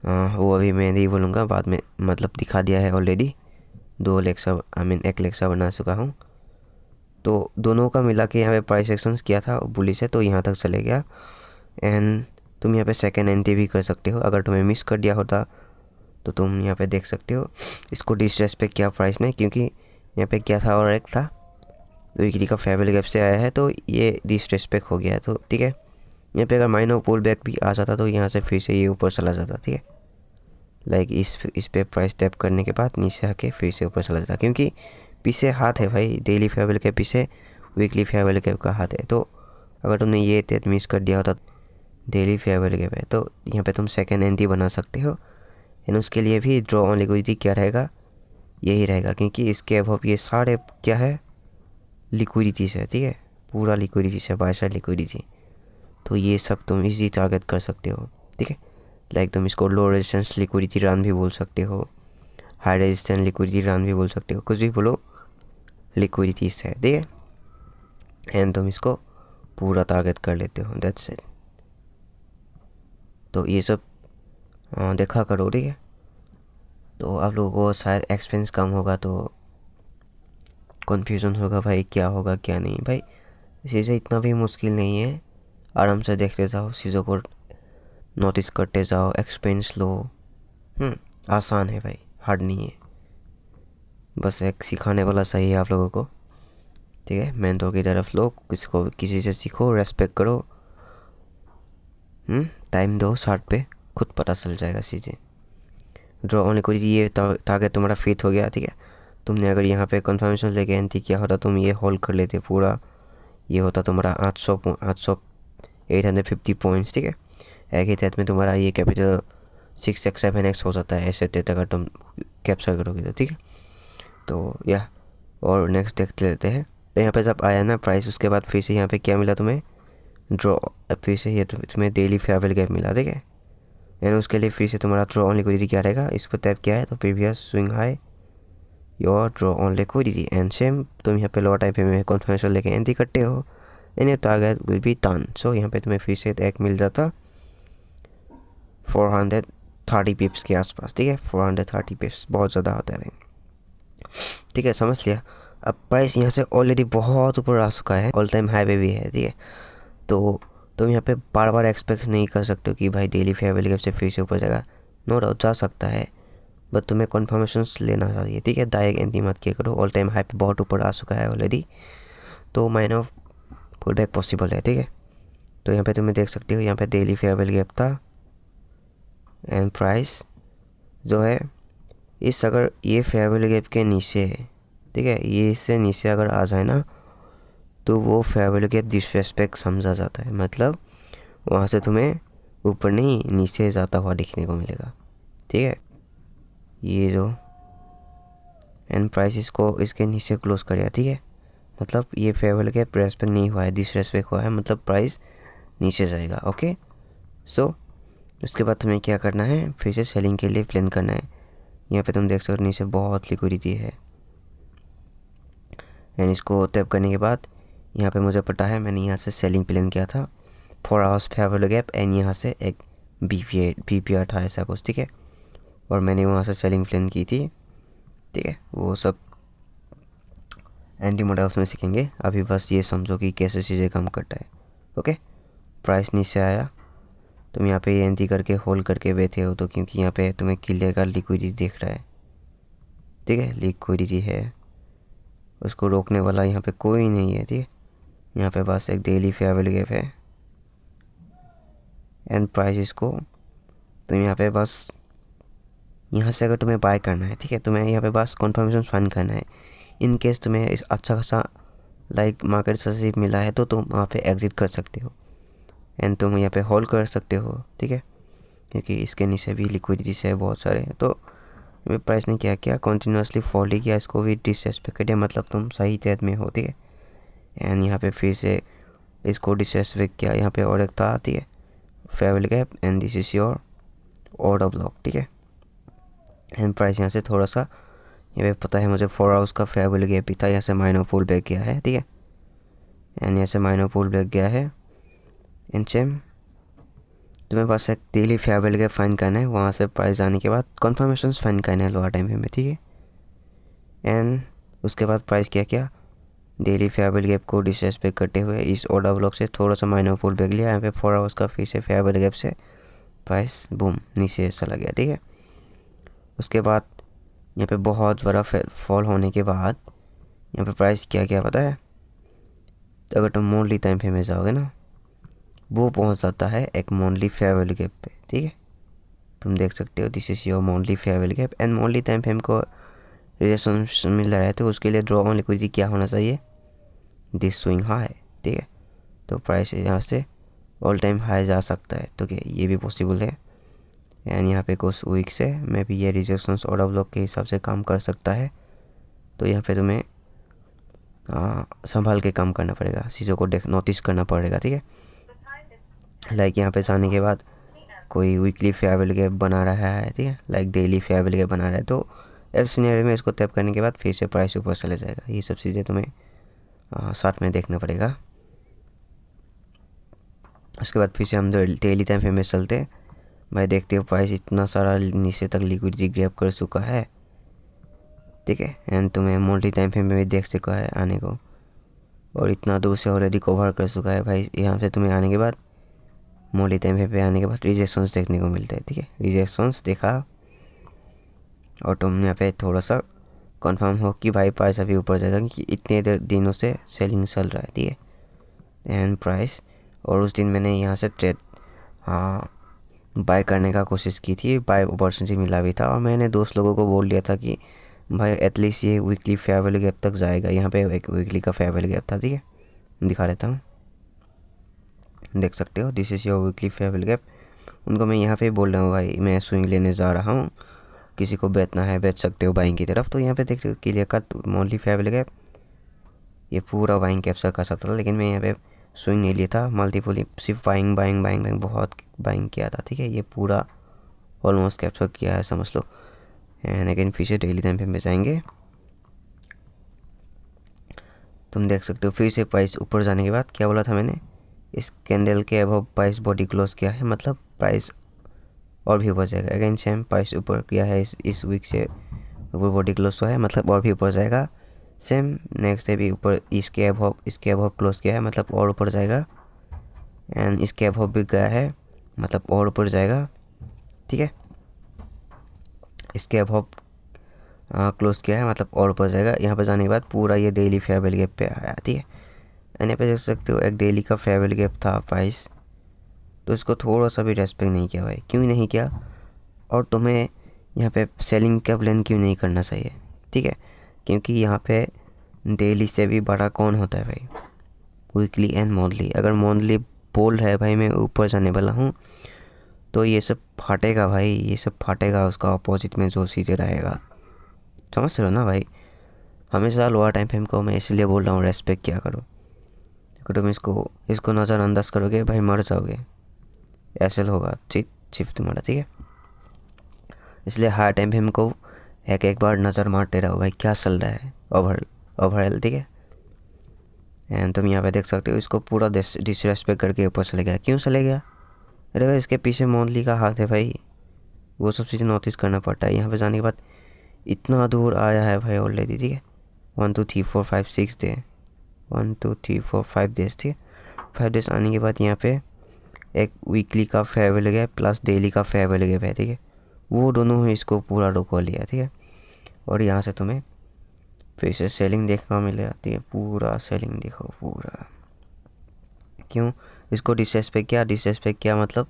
वो अभी मैं नहीं बोलूँगा, बाद में मतलब दिखा दिया है ऑलरेडी। 2 लेक्चर एक लेक्चर बना चुका हूँ। तो दोनों का मिला के यहाँ पे प्राइस एक्शंस किया था बुलिश है तो यहाँ तक चले गया एंड तुम यहाँ पे सेकेंड एंट्री भी कर सकते हो। अगर तुम्हें मिस कर दिया होता तो तुम यहाँ पे देख सकते हो इसको डिसरेस्पेक्ट किया प्राइस ने, क्योंकि यहाँ पे क्या था और एक था वीकली का फेयर वैल्यू गैप से आया है तो ये डिसरेस्पेक्ट हो गया है। तो ठीक है, यहाँ पे अगर माइनर पुल बैक भी आ जाता तो यहाँ से फिर से ये ऊपर चला जाता, ठीक है। लाइक इस पे प्राइस टैप करने के बाद नीचे आके फिर से ऊपर चला जाता, क्योंकि पीछे हाथ है भाई, डेली फेयर वैल्यू के पीछे वीकली फेयर वैल्यू गैप का हाथ है। तो अगर तुमने ये टेट मिस कर दिया होता डेली फेयर वैल्यू गैप है तो यहाँ पे तुम सेकेंड एंट्री बना सकते हो एंड उसके लिए भी ड्रॉ ऑन लिक्विडिटी क्या रहेगा, यही रहेगा, क्योंकि इसके अबव ये सारे क्या है लिक्विडिटी से, ठीक है, पूरा लिक्विडिटी से, बाय साइड लिक्विडिटी। तो ये सब तुम इजी टारगेट कर सकते हो, ठीक है। लाइक तुम इसको लो रेजिस्टेंस लिक्विडिटी रन भी बोल सकते हो, हाई रेजिस्टेंस लिक्विडिटी रन भी बोल सकते हो, कुछ भी बोलो, लिक्विडिटी से, ठीक है। एंड तुम इसको पूरा टारगेट कर लेते हो, दैट्स इट। तो ये सब देखा करो, ठीक है। तो आप लोगों को शायद एक्सपेंस कम होगा तो कन्फ्यूज़न होगा भाई क्या होगा क्या नहीं। भाई चीज़ें इतना भी मुश्किल नहीं है, आराम से देखते जाओ, चीज़ों को नोटिस करते जाओ, एक्सपेंस लो। आसान है भाई, हार्ड नहीं है, बस एक सिखाने वाला सही है आप लोगों को, ठीक है। मेंटोर की तरफ लो, किसी से सीखो, रेस्पेक्ट करो, टाइम दो साथ पे, खुद पता चल जाएगा चीज़ें। ड्रॉ ऑन लिक्विडिटी ये टारगेट तुम्हारा फिट हो गया, ठीक है। तुमने अगर यहाँ पे कंफर्मेशन लेके एंट्री किया होता तुम ये होल्ड कर लेते पूरा, ये होता तुम्हारा 850 पॉइंट्स, ठीक है। एक ही तहत में तुम्हारा ये कैपिटल 6x 7x हो जाता है ऐसे तहत अगर तुम कैप्चर करोगे तो, ठीक है। तो या और नेक्स्ट देखते लेते हैं। तो यहाँ पे जब आया ना प्राइस, उसके बाद फिर से यहाँ पे क्या मिला तुम्हें, ड्रॉ, फिर से ये तुम्हें डेली फेयर वैल्यू गैप मिला, ठीक है। एंड उसके लिए फिर से तुम्हारा ड्रॉ ऑन लिक्विडिटी क्या रहेगा, इस पर टैप किया है तो previous swing high your draw on liquidity and same तुम यहाँ पे लोअर टाइम पे कन्फर्मेशन लेके एंट्री करते हो and your target will be turn. So यहाँ पे तुम्हें फिर से एक मिल जाता 430 पिप्स के आसपास, ठीक है। 430 पिप्स बहुत ज़्यादा होता है, ठीक है, समझ लिया। अब प्राइस यहाँ से ऑलरेडी बहुत ऊपर आ चुका है, ऑल टाइम हाई पे भी है, ठीक है। तो तुम यहाँ पे बार बार एक्सपेक्ट नहीं कर सकते हो कि भाई डेली फेयर वैल्यू गैप से फिर से ऊपर जाएगा, नो डाउट जा सकता है, बट तुम्हें कन्फर्मेशन लेना चाहिए, ठीक है। डायरेक्ट एंट्री मत किया करो, ऑल टाइम हाई पे बहुत ऊपर आ चुका है ऑलरेडी, तो माइनर पुल बैक पॉसिबल है, ठीक है। तो यहाँ पे तुम्हें देख सकते हो यहाँ पे डेली फेयर वैल्यू गैप था एंड प्राइस जो है इस अगर ये फेयर वैल्यू गैप के नीचे है, ठीक है, ये इससे नीचे अगर आ जाए ना तो वो फेयर वैल्यू गैप डिसरेस्पेक्ट समझा जाता है, मतलब वहाँ से तुम्हें ऊपर नहीं नीचे जाता हुआ दिखने को मिलेगा, ठीक है। ये जो एंड प्राइस इसको इसके नीचे क्लोज कर दिया, ठीक है, मतलब ये फेयर वैल्यू गैप रेस्पेक्ट नहीं हुआ है, डिसरेस्पेक्ट हुआ है, मतलब प्राइस नीचे जाएगा, ओके। सो उसके बाद तुम्हें क्या करना है, फिर से सेलिंग के लिए प्लान करना है। यहाँ पे तुम देख सकते हो नीचे बहुत लिक्विडिटी है एंड इसको टैप करने के बाद यहाँ पे मुझे पता है मैंने यहाँ से सेलिंग प्लान किया था 4 hours fair value gap and यहाँ से एक BPR था ऐसा कुछ, ठीक है, और मैंने वहाँ से सेलिंग प्लान की थी, ठीक है। वो सब एंटी मॉडल्स में सीखेंगे, अभी बस ये समझो कि कैसे चीज़ें काम करता है, ओके। प्राइस नीचे आया, तुम यहाँ पे एंट्री करके होल्ड करके बैठे हो तो क्योंकि यहाँ पे तुम्हें क्लियर का लिक्विडिटी दिख रहा है, ठीक है, लिक्विडिटी है, उसको रोकने वाला यहाँ पे कोई नहीं है, ठीक है। यहाँ पे बस एक डेली फेयर वैल्यू गैप है एंड प्राइस इसको तुम यहाँ पे बस यहाँ से अगर तुम्हें बाय करना है, ठीक है, तुम्हें यहाँ पे बस कन्फर्मेशन फाइंड करना है। इन केस तुम्हें अच्छा खासा लाइक मार्केट से मिला है तो तुम वहाँ पे एग्जिट कर सकते हो एंड तुम यहाँ पे होल्ड कर सकते हो, ठीक है, क्योंकि इसके नीचे भी लिक्विडिटी से बहुत सारे हैं। तो प्राइस ने क्या किया, कंटिन्यूसली फॉल ही किया, इसको भी डिसरेस्पेक्ट कर दिया, मतलब तुम सही तहत में हो, ठीक है। एंड यहाँ पे फिर से इसको डिसरेस्पेक्ट किया, यहाँ पे और एक था आती है farewell gap and this is your order block, ठीक है। एंड प्राइस यहाँ से थोड़ा सा, यहाँ पे पता है मुझे 4 आवर्स का फेयरवेल गैप भी था, यहाँ से माइनर पुल बैक गया है, ठीक है। एंड यहाँ से माइनर पुल बैक गया है। एंड सेम तुम्हें पास एक डेली फेयरवेल गैप फाइन करना है, वहाँ से प्राइस आने के बाद कन्फर्मेशन फाइन करना है लोअर टाइम फ्रेम में, ठीक है। एंड उसके बाद प्राइस क्या डेली फेयरवेल गैप को डिसरेस्पेक्ट करते हुए इस ऑर्डर ब्लॉक से थोड़ा सा माइनर पुल बैक लिया, यहाँ पे 4 आवर्स का फिर से फेयरवेल गैप से प्राइस बूम नीचे चला गया, ठीक है। उसके बाद यहाँ पे बहुत बड़ा फॉल होने के बाद यहाँ पे प्राइस क्या पता है, अगर तुम मोनली टाइम फ्रेम में जाओगे ना, वो पहुँच जाता है एक मोनली फेयरवेल गैप पे, ठीक है। तुम देख सकते हो this is your monthly fair value gap and monthly time frame को रिलेशन मिल रहा है, तो उसके लिए ड्रॉ ऑन लिक्विडिटी क्या होना चाहिए, दिस स्विंग हाई, ठीक है। तो प्राइस यहाँ से ऑल टाइम हाई जा सकता है, तो क्या ये भी पॉसिबल है। एंड यहाँ पे कुछ वीक से मे भी ये रिजेक्शंस ऑर्डर ब्लॉक के हिसाब से काम कर सकता है, तो यहाँ पे तुम्हें संभाल के काम करना पड़ेगा, चीज़ों को नोटिस करना पड़ेगा, ठीक है। लाइक यहाँ पे जाने के बाद कोई वीकली फेयरवेल गैप बना रहा है, ठीक है, लाइक डेली फेयरवेल गैप बना रहा है, तो इस सिनेरियो में इसको टैप करने के बाद फिर से प्राइस ऊपर चले जाएगा। ये सब चीज़ें तुम्हें साथ में देखना पड़ेगा। उसके बाद फिर से हम डेली टाइम फ्रेम में चलते हैं भाई, देखते हो प्राइस इतना सारा नीचे तक लिक्विडिटी ग्रैब कर चुका है, ठीक है। एंड तुम्हें मल्टी टाइम फ्रेम में भी देख चुका है आने को, और इतना दूर से ऑलरेडी कवर कर चुका है भाई। यहाँ से तुम्हें आने के बाद मल्टी टाइम फ्रेम पे आने के बाद रिजेक्शंस देखने को मिलता है, ठीक है। रिजेक्शंस देखा और तुम यहाँ पे थोड़ा सा कंफर्म हो कि भाई प्राइस अभी ऊपर जाएगा, कि इतने दिनों से सेलिंग चल रहा है, ठीक है। एंड प्राइस, और उस दिन मैंने यहाँ से ट्रेड बाय करने का कोशिश की थी, बाय अपॉर्चुनिटी मिला भी था, और मैंने दोस्त लोगों को बोल दिया था कि भाई एटलीस्ट ये वीकली फेयरवेल गैप तक जाएगा। यहाँ पे एक वीकली का फेयरवेल गैप था, ठीक है, दिखा देता हूँ, देख सकते हो this is your weekly farewell gap. उनको मैं यहाँ पे बोल रहा हूँ भाई मैं स्विंग लेने जा रहा हूँ, किसी को बेचना है बेच सकते हो बाइंग की तरफ। तो यहाँ पे देख रहे हो क्लियर कट मोनली फेयरवेल गैप, ये पूरा बाइंग कैप्चर कर सकता था, लेकिन मैं यहाँ पे स्विंग नहीं लिया था, मल्टीपल सिर्फ बाइंग बहुत बाइंग किया था, ठीक है। ये पूरा ऑलमोस्ट कैप्चर किया है समझ लो। एंड अगेन फिर से डेली टाइम पे जाएंगे, तुम देख सकते हो फिर से प्राइस ऊपर जाने के बाद क्या बोला था मैंने, इस कैंडल के अबव प्राइस बॉडी क्लोज किया है, मतलब प्राइस और भी ऊपर जाएगा। अगेन सेम प्राइस ऊपर किया है, इस वीक से ऊपर बॉडी क्लोज हुआ है, मतलब और भी ऊपर जाएगा। सेम नेक्स्ट डे भी ऊपर इसके अबव क्लोज किया है, मतलब और ऊपर जाएगा। एंड इसके अबव भी गया है, मतलब और ऊपर जाएगा, ठीक है। इसके अबव क्लोज किया है, मतलब और ऊपर जाएगा। यहाँ पर जाने के बाद पूरा ये डेली फेयरवेल गैप पे आया, ठीक है। एंड यहाँ पे देख सकते हो एक डेली का फेयरवेल गैप था प्राइस, तो इसको थोड़ा सा भी रेस्पेक्ट नहीं किया भाई, क्यों नहीं किया। और तुम्हें यहाँ पे सेलिंग का प्लान क्यों नहीं करना चाहिए, ठीक है, क्योंकि यहाँ पे डेली से भी बड़ा कौन होता है भाई, वीकली एंड मंथली। अगर मंथली बोल रहा है भाई मैं ऊपर जाने वाला हूँ, तो ये सब फाटेगा भाई, ये सब फाटेगा, उसका अपोजिट में जो चीज़ें रहेगा, समझ रहे हो ना भाई। हमेशा लोअर टाइम फ्रेम को मैं इसलिए बोल रहा हूँ रेस्पेक्ट किया करो, अगर तुम इसको नज़रअंदाज करोगे भाई मर जाओगे, ऐसे होगा चिप तुम्हारा, ठीक है। इसलिए हाई टाइम फ्रेम को एक बार नज़र मारते रहो भाई क्या चल रहा है ओवरऑल, ठीक है। एंड तुम यहाँ पे देख सकते हो इसको पूरा डिसरेस्पेक्ट करके ऊपर चले गया, क्यों चले गया, अरे भाई इसके पीछे मोनली का हाथ है भाई, वो सब चीज़ें नोटिस करना पड़ता है। यहाँ पे जाने के बाद इतना दूर आया है भाई ऑलरेडी, ठीक है। 1 2 3 4 5 6 डे 1 2 3 4 5 डेज, ठीक है। 5 डेज आने के बाद यहाँ पे एक वीकली का फेयरवेल गैप प्लस डेली का फेयरवेल गैप है, ठीक है। वो दोनों ही इसको पूरा रुकवा लिया, ठीक है। और यहाँ से तुम्हें फिर से सेलिंग देखने को मिल जाती है, पूरा सेलिंग देखो पूरा, क्यों इसको डिसरेस्पेक्ट किया मतलब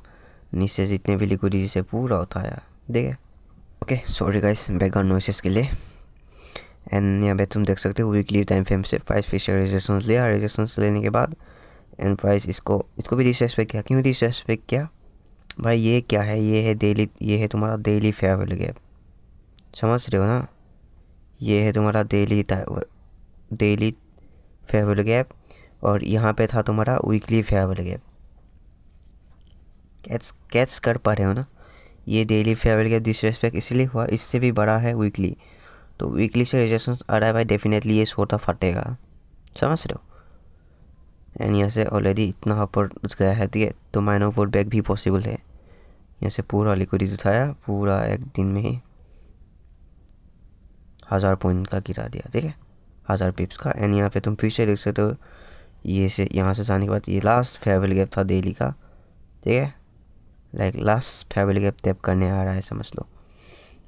नीचे जितने भी लिक्विडिटी से पूरा उठाया, देखे। Okay sorry guys background noises के लिए। एंड यहाँ पे तुम देख सकते हो वीकली टाइम फ्रेम से प्राइस फिर से रेजिस्टेंस लिया, रेजिस्टेंस लेने के बाद एंड प्राइस इसको भी डिसरेस्पेक्ट किया, क्यों डिसरेस्पेक्ट किया भाई, ये क्या है, ये है डेली, ये है तुम्हारा डेली फेयरवेल गैप, समझ रहे हो ना, ये है तुम्हारा डेली फेयरवेल गैप। और यहाँ पे था तुम्हारा वीकली फेयरवेल गैप। कैच कर पा रहे हो ना, ये डेली फेयरवेल गैप डिसरेस्पेक्ट इसलिए हुआ, इससे भी बड़ा है वीकली, तो वीकली से रिजेक्शन आ रहा है भाई, डेफिनेटली ये छोटा फटेगा, समझ रहे हो। एंड यहाँ से ऑलरेडी इतना ऊपर उठ गया है, ठीक है, तो माइनर पुल बैक भी पॉसिबल है। यहाँ से पूरा लिक्विडिटी उठाया, पूरा एक दिन में ही 1000 पॉइंट का गिरा दिया, ठीक है, 1000 पिप्स का। एंड यहाँ पे तुम फिर से देख सकते हो, ये से यहाँ से जाने के बाद ये लास्ट फेयरवेल गैप था डेली का, ठीक है, like last farewell gap tap करने आ रहा है, समझ लो।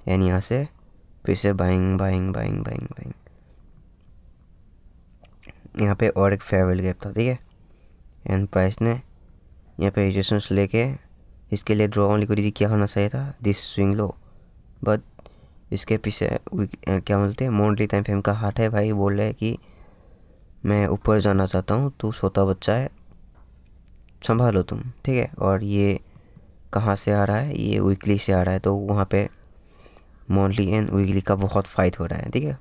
एंड यहाँ से फिर से buying buying buying buying buying, यहाँ पे और एक फेयरवेल गैप था, ठीक है। एंड प्राइस ने यहाँ पे रिजेक्शंस लेके इसके लिए ड्रॉ ऑन लिक्विडिटी क्या होना चाहिए था, दिस स्विंग लो, बट इसके पीछे क्या बोलते हैं, मोनली टाइम फ्रेम का हाथ है भाई, बोल रहे हैं कि मैं ऊपर जाना चाहता हूँ, तू छोटा बच्चा है, संभालो तुम, ठीक है। और ये कहाँ से आ रहा है, ये वीकली से आ रहा है, तो वहाँ पे मोनली एंड वीकली का बहुत फाइट हो रहा है, ठीक है।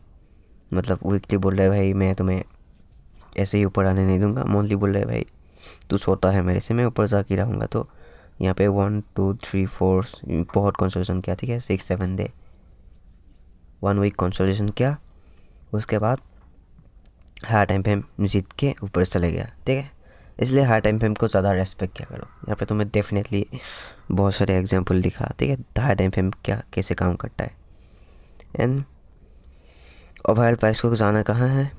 मतलब वीकली बोल रहा है भाई मैं तुम्हें ऐसे ही ऊपर आने नहीं दूंगा, मोनली बोल रहा है भाई तू छोटा है मेरे से, मैं ऊपर जा के रहूँगा। तो यहाँ पे 1 2 3 4 बहुत कंसोलेशन किया, ठीक है, 6 7 डे 1 वीक कंसोलेशन किया, उसके बाद हाई टाइम फ्रेम जीत के ऊपर चले गया, ठीक है। इसलिए हाई टाइम फ्रेम को ज़्यादा रेस्पेक्ट क्या करो। यहाँ पे तुम्हें डेफिनेटली बहुत सारे एग्जांपल दिखा, ठीक है, हाई टाइम फ्रेम क्या कैसे काम करता है। एंड ओवरऑल प्राइस को जाना कहाँ है,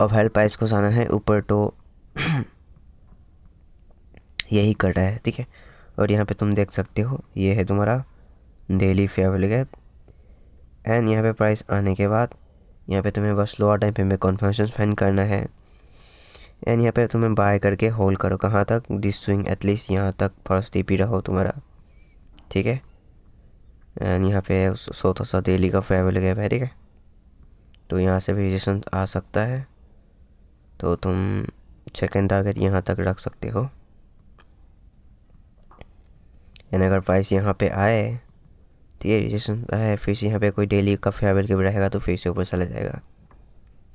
ओवरऑल प्राइस को जाना है ऊपर, तो यही कर रहा है, ठीक है। और यहाँ पे तुम देख सकते हो, ये है तुम्हारा डेली फेयरवेल गैप। एंड यहाँ पे प्राइस आने के बाद यहाँ पे तुम्हें बस लोअर टाइम फ्रेम में कन्फर्मेशन फाइंड करना है। एंड यहाँ पे तुम्हें बाय करके होल्ड करो, कहाँ तक, दिस स्विंग एटलीस्ट यहाँ तक फर्स्ट टीपी रहो तुम्हारा, ठीक है। एंड यहाँ पे 100 डेली का फेयरवेल गैप है, ठीक है, तो यहाँ से भी रिजेक्शन आ सकता है, तो तुम सेकेंड टारगेट यहाँ तक रख सकते हो। एंड अगर प्राइस यहाँ पे आए, ठीक है, रिजेक्शन आए, फिर से यहाँ पे कोई डेली का फेयरवेल गैप रहेगा, तो फिर से ऊपर चला जाएगा,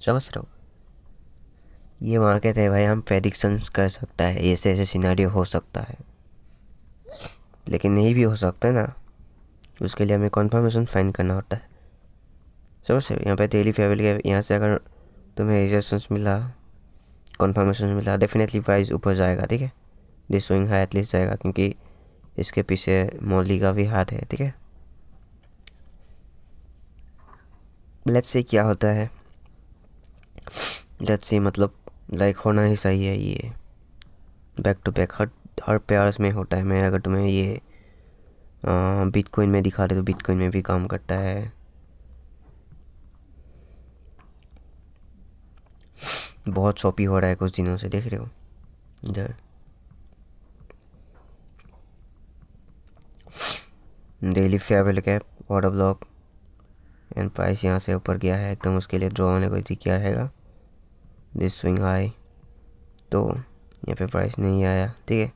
समझ रहे हो। ये मार्केट है भाई, हम प्रेडिक्शंस कर सकता है, ऐसे ऐसे सिनेरियो हो सकता है, लेकिन नहीं भी हो सकता है ना, उसके लिए हमें कन्फर्मेशन फाइंड करना होता है, समझ रहे हो। यहाँ पे डेली फेयरवेल गैप, यहाँ से अगर तुम्हें रिजेक्शंस मिला, कन्फर्मेशन मिला, डेफिनेटली प्राइस ऊपर जाएगा, ठीक है, दिस स्विंग हाई एटलीस्ट जाएगा, क्योंकि इसके पीछे मौली का भी हाथ है, ठीक है। लेट्स से क्या होता है, लेट्स से मतलब लाइक होना ही सही है, ये बैक टू बैक हर पेयर्स में होता है। मैं अगर तुम्हें ये बिटकॉइन में दिखा रहे तो बिटकॉइन में भी काम करता है। बहुत शॉपी हो रहा है कुछ दिनों से, देख रहे हो इधर, daily farewell gap order block, and price यहाँ से ऊपर गया है एकदम, उसके लिए ड्रॉ होने को क्या रहेगा, दिस स्विंग हाई, तो यहाँ पे प्राइस नहीं आया, ठीक है।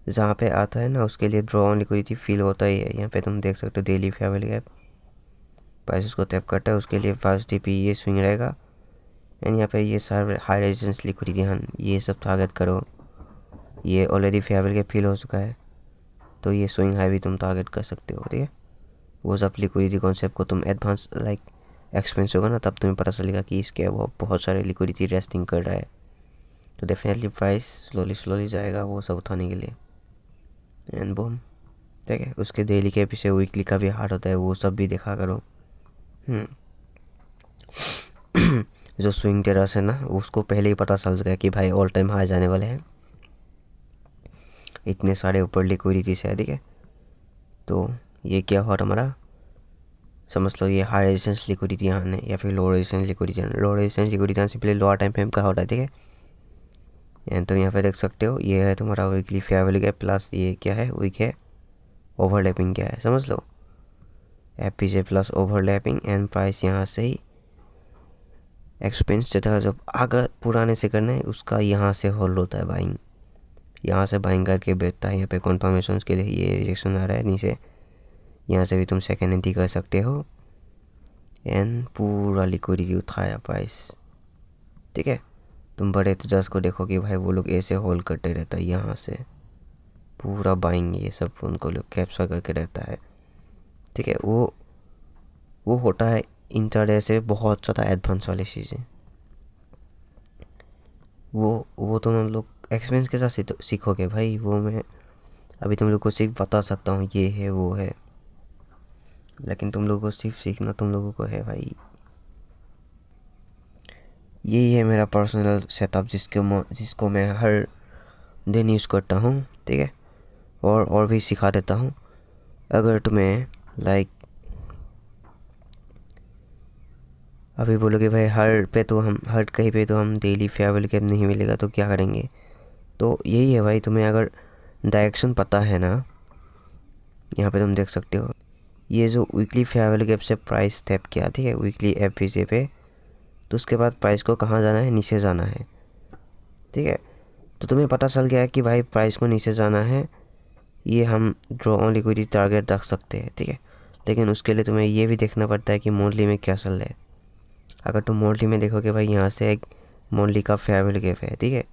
जहाँ पे आता है ना उसके लिए ड्रॉ ऑन लिक्विडिटी फील होता ही है। यहाँ पे तुम देख सकते हो डेली फेयरवेल गैप, प्राइस उसको टैप करता है, उसके लिए फर्स्ट टीपी ये स्विंग रहेगा। एंड यहाँ पे ये सारे हाई रेजिस्टेंस लिक्विडिटी, हाँ ये सब टारगेट करो, ये ऑलरेडी फेयरवेल गैप फील हो चुका है, तो ये स्विंग हाई भी तुम टारगेट कर सकते हो, ठीक है। वो सब लिक्विडिटी कॉन्सेप्ट को तुम एडवांस लाइक एक्सपीरियंस होगा ना, तब तुम्हें पता चलेगा कि इसके वो बहुत सारे लिक्विडिटी रेस्टिंग कर रहा है, तो डेफिनेटली प्राइस स्लोली जाएगा वो सब उठाने के लिए। एंड बूम, ठीक है, उसके डेली के पीछे वीकली का भी हार्ड होता है, वो सब भी देखा करो। जो स्विंग टेरर्स है ना, उसको पहले ही पता चल गया कि भाई ऑल टाइम हाई जाने वाले हैं, इतने सारे ऊपर लिक्विडिटी से है, ठीक है। तो ये क्या हुआ हमारा, समझ लो ये हाई रेजिस्टेंस लिक्विडिटी आने या फिर लो रेजिस्टेंस लिक्विडिटी आने, लो रेजिस्टेंस लिक्विडिटी आने सिंपली लोअर टाइम फ्रेम का होता है, ठीक है। एंड तो यहाँ पे देख सकते हो ये है तुम्हारा वीकली फेयरवेल गैप, प्लस ये क्या है, वीक है ओवरलैपिंग क्या है, समझ लो, एफपीजे प्लस ओवरलैपिंग। एंड प्राइस यहाँ से ही एक्सपेंस डेटा जब अगर पुराने से करना है उसका यहाँ से होल्ड होता है बाइंग, यहाँ से बाइंग करके बेचता है। यहाँ पे कन्फर्मेशन के लिए ये रिजेक्शन आ रहा है नीचे, यहाँ से भी तुम सेकेंड एंट्री कर सकते हो। एंड पूरा लिक्विडिटी उठाया प्राइस, ठीक है। तुम बड़े ट्रेडर्स को देखो कि भाई वो लोग ऐसे होल्ड करते रहता है, यहाँ से पूरा बाइंग ये सब उनको लोग कैप्चर करके रहता है, ठीक है। वो होता है इंट्राडे से बहुत ज़्यादा एडवांस वाली चीज़ें। वो तुम लोग एक्सपीरियंस के साथ सीखोगे भाई। वो मैं अभी तुम लोग को सिर्फ बता सकता हूँ ये है वो है, लेकिन तुम लोगों को सिर्फ सीखना तुम लोगों को है भाई। यही है मेरा पर्सनल सेटअप जिसको मैं हर दिन यूज़ करता हूँ, ठीक है। और भी सिखा देता हूँ। अगर तुम्हें लाइक अभी बोलोगे भाई हर कहीं पे तो हम डेली फेयर वैल्यू गैप नहीं मिलेगा तो क्या करेंगे, तो यही है भाई। तुम्हें अगर डायरेक्शन पता है ना, यहाँ पे तुम देख सकते हो ये जो वीकली फेयर वैल्यू गैप से प्राइस टैप किया, ठीक है, वीकली एफवीजे पे, तो उसके बाद प्राइस को कहाँ जाना है, नीचे जाना है, ठीक है। तो तुम्हें पता चल गया है कि भाई प्राइस को नीचे जाना है, ये हम ड्रॉ ऑन लिक्विडिटी टारगेट रख सकते हैं, ठीक है। लेकिन उसके लिए तुम्हें ये भी देखना पड़ता है कि मोडली में क्या चल रहा है। अगर तुम मोडली में देखोगे भाई यहाँ से एक मोडली का फेयर वैल्यू गैप है, ठीक है,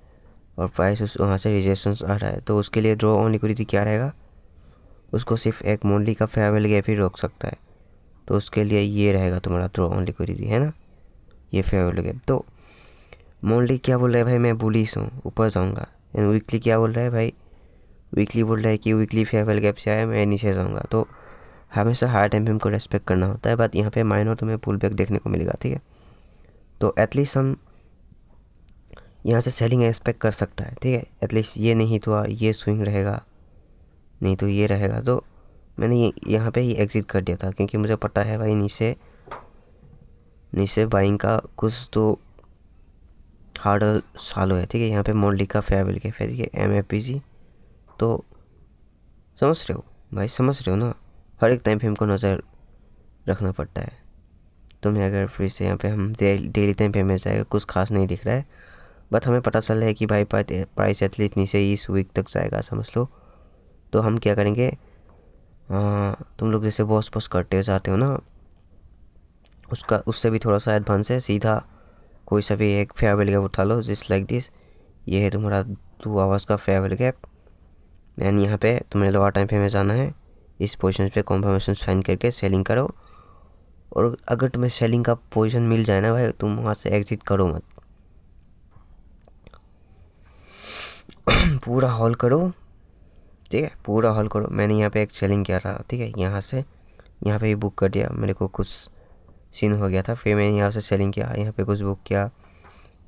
और प्राइस वहाँ से रिजेक्शंस आ रहा है, तो उसके लिए ड्रॉ ऑन लिक्विडिटी क्या रहेगा, उसको सिर्फ एक मोडली का फेयर वैल्यू गैप ही रोक सकता है। तो उसके लिए ये रहेगा तुम्हारा ड्रॉ ऑन लिक्विडिटी, है ना, ये फेयर वैल्यू गैप। तो मोडली क्या बोल रहा है भाई, मैं बुलिश हूँ, ऊपर जाऊँगा। एंड वीकली क्या बोल रहा है भाई, वीकली बोल रहा है कि वीकली फेयर वैल्यू गैप से आया, मैं नीचे जाऊँगा। तो हमेशा हायर टाइम फ्रेम को रेस्पेक्ट करना होता है, बट यहाँ पे माइनर तुम्हें पुल बैक देखने को मिलेगा, ठीक है। तो एटलीस्ट हम यहाँ से सेलिंग एक्सपेक्ट कर सकता है, ठीक है। एटलीस्ट ये नहीं तो ये स्विंग रहेगा, नहीं तो ये रहेगा। तो मैंने यहाँ पे ही एग्जिट कर दिया था, क्योंकि मुझे पता है भाई नीचे बाइंग का कुछ तो हार्डल सालो है, ठीक है। यहाँ पे मोडली का फेयर वैल्यू गैप है, ठीक है, MFPG। तो समझ रहे हो भाई, समझ रहे हो ना, हर एक टाइम फ्रेम को नज़र रखना पड़ता है। तुम्हें अगर फिर से यहाँ पे हम डेली टाइम फ्रेम में जाएगा, कुछ खास नहीं दिख रहा है, बट हमें पता चल रहा है कि भाई प्राइस एटलीस्ट नीचे इस वीक तक जाएगा, समझ लो। तो हम क्या करेंगे, तुम लोग जैसे बॉस करते जाते हो ना, उससे भी थोड़ा सा एडवांस है। सीधा कोई सा भी एक फेयर वैल्यू गैप उठा लो, जस्ट लाइक दिस। ये है तुम्हारा 2 आवर्स का फेयर वैल्यू गैप। एंड यहाँ पे तुम्हें लोअर टाइम फ्रेम में जाना है, इस पोजीशन पे कॉन्फर्मेशन साइन करके सेलिंग करो। और अगर तुम्हें सेलिंग का पोजीशन मिल जाए ना भाई, तुम वहाँ से एग्जिट करो मत, पूरा होल्ड करो, ठीक है, पूरा होल्ड करो। मैंने यहाँ पे एक सेलिंग किया था, ठीक है, यहाँ पे ही बुक कर दिया, मेरे को कुछ सीन हो गया था, फिर मैंने यहाँ से सेलिंग किया, यहाँ पे कुछ बुक किया,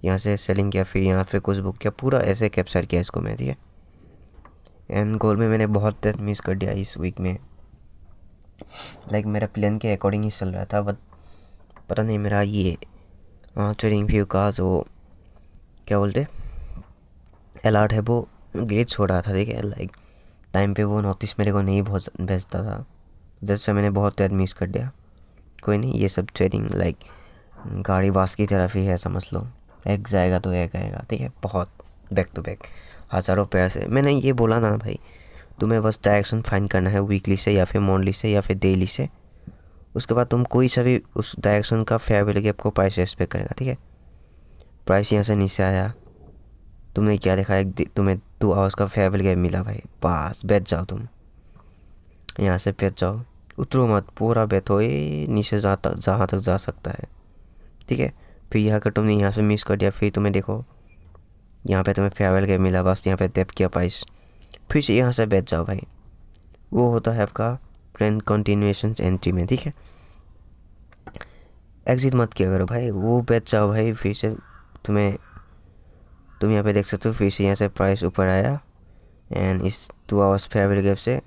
यहाँ से सेलिंग किया, फिर यहाँ पे कुछ बुक किया, पूरा ऐसे कैप्चर किया इसको मैं, ठीक है। एंड गोल में मैंने बहुत टेस्ट मिस कर दिया इस वीक में, लाइक मेरा प्लान के अकॉर्डिंग ही चल रहा था, बट पता नहीं मेरा ये ट्रेडिंग व्यू का जो क्या बोलते अलर्ट है वो ग्लिच हो रहा था, ठीक है। लाइक टाइम पे वो नोटिस मेरे को नहीं भेजता था, जैसे मैंने बहुत टेस्ट मिस कर दिया। कोई नहीं, ये सब ट्रेडिंग लाइक गाड़ी बास की तरफ ही है, समझ लो, एक जाएगा तो एक आएगा, ठीक है। बहुत बैक टू बैक हज़ारों पैर से। मैंने ये बोला ना भाई, तुम्हें बस डायरेक्शन फाइंड करना है, वीकली से या फिर मंथली से या फिर डेली से। उसके बाद तुम कोई सा भी उस डायरेक्शन का फेयर वैल्यू गैप को प्राइस रेस्पेक्ट करेगा, ठीक है। प्राइस यहाँ से नीचे आया, तुमने क्या देखा, तुम्हें 2 आवर्स का फेयर वैल्यू गैप मिला भाई, बस बैठ जाओ, तुम यहाँ से बैठ जाओ, उतरो मत, पूरा बैठो, ये नीचे जहाँ तक जा सकता है, ठीक है। फिर यहाँ कर तुमने यहाँ से मिस कर दिया, फिर तुम्हें देखो यहाँ पे तुम्हें फेयर वैल्यू गैप मिला, बस यहाँ पे टैप किया प्राइस, फिर से यहाँ से बैठ जाओ भाई। वो होता है आपका ट्रेंड कंटिन्यूएशन एंट्री में, ठीक है। एग्जिट मत किया करो भाई, वो बैठ जाओ भाई। फिर से तुम यहाँ पे देख सकते हो, फिर से यहाँ से प्राइस ऊपर आया, एंड इस 2 आवर्स फेयर वैल्यू गैप से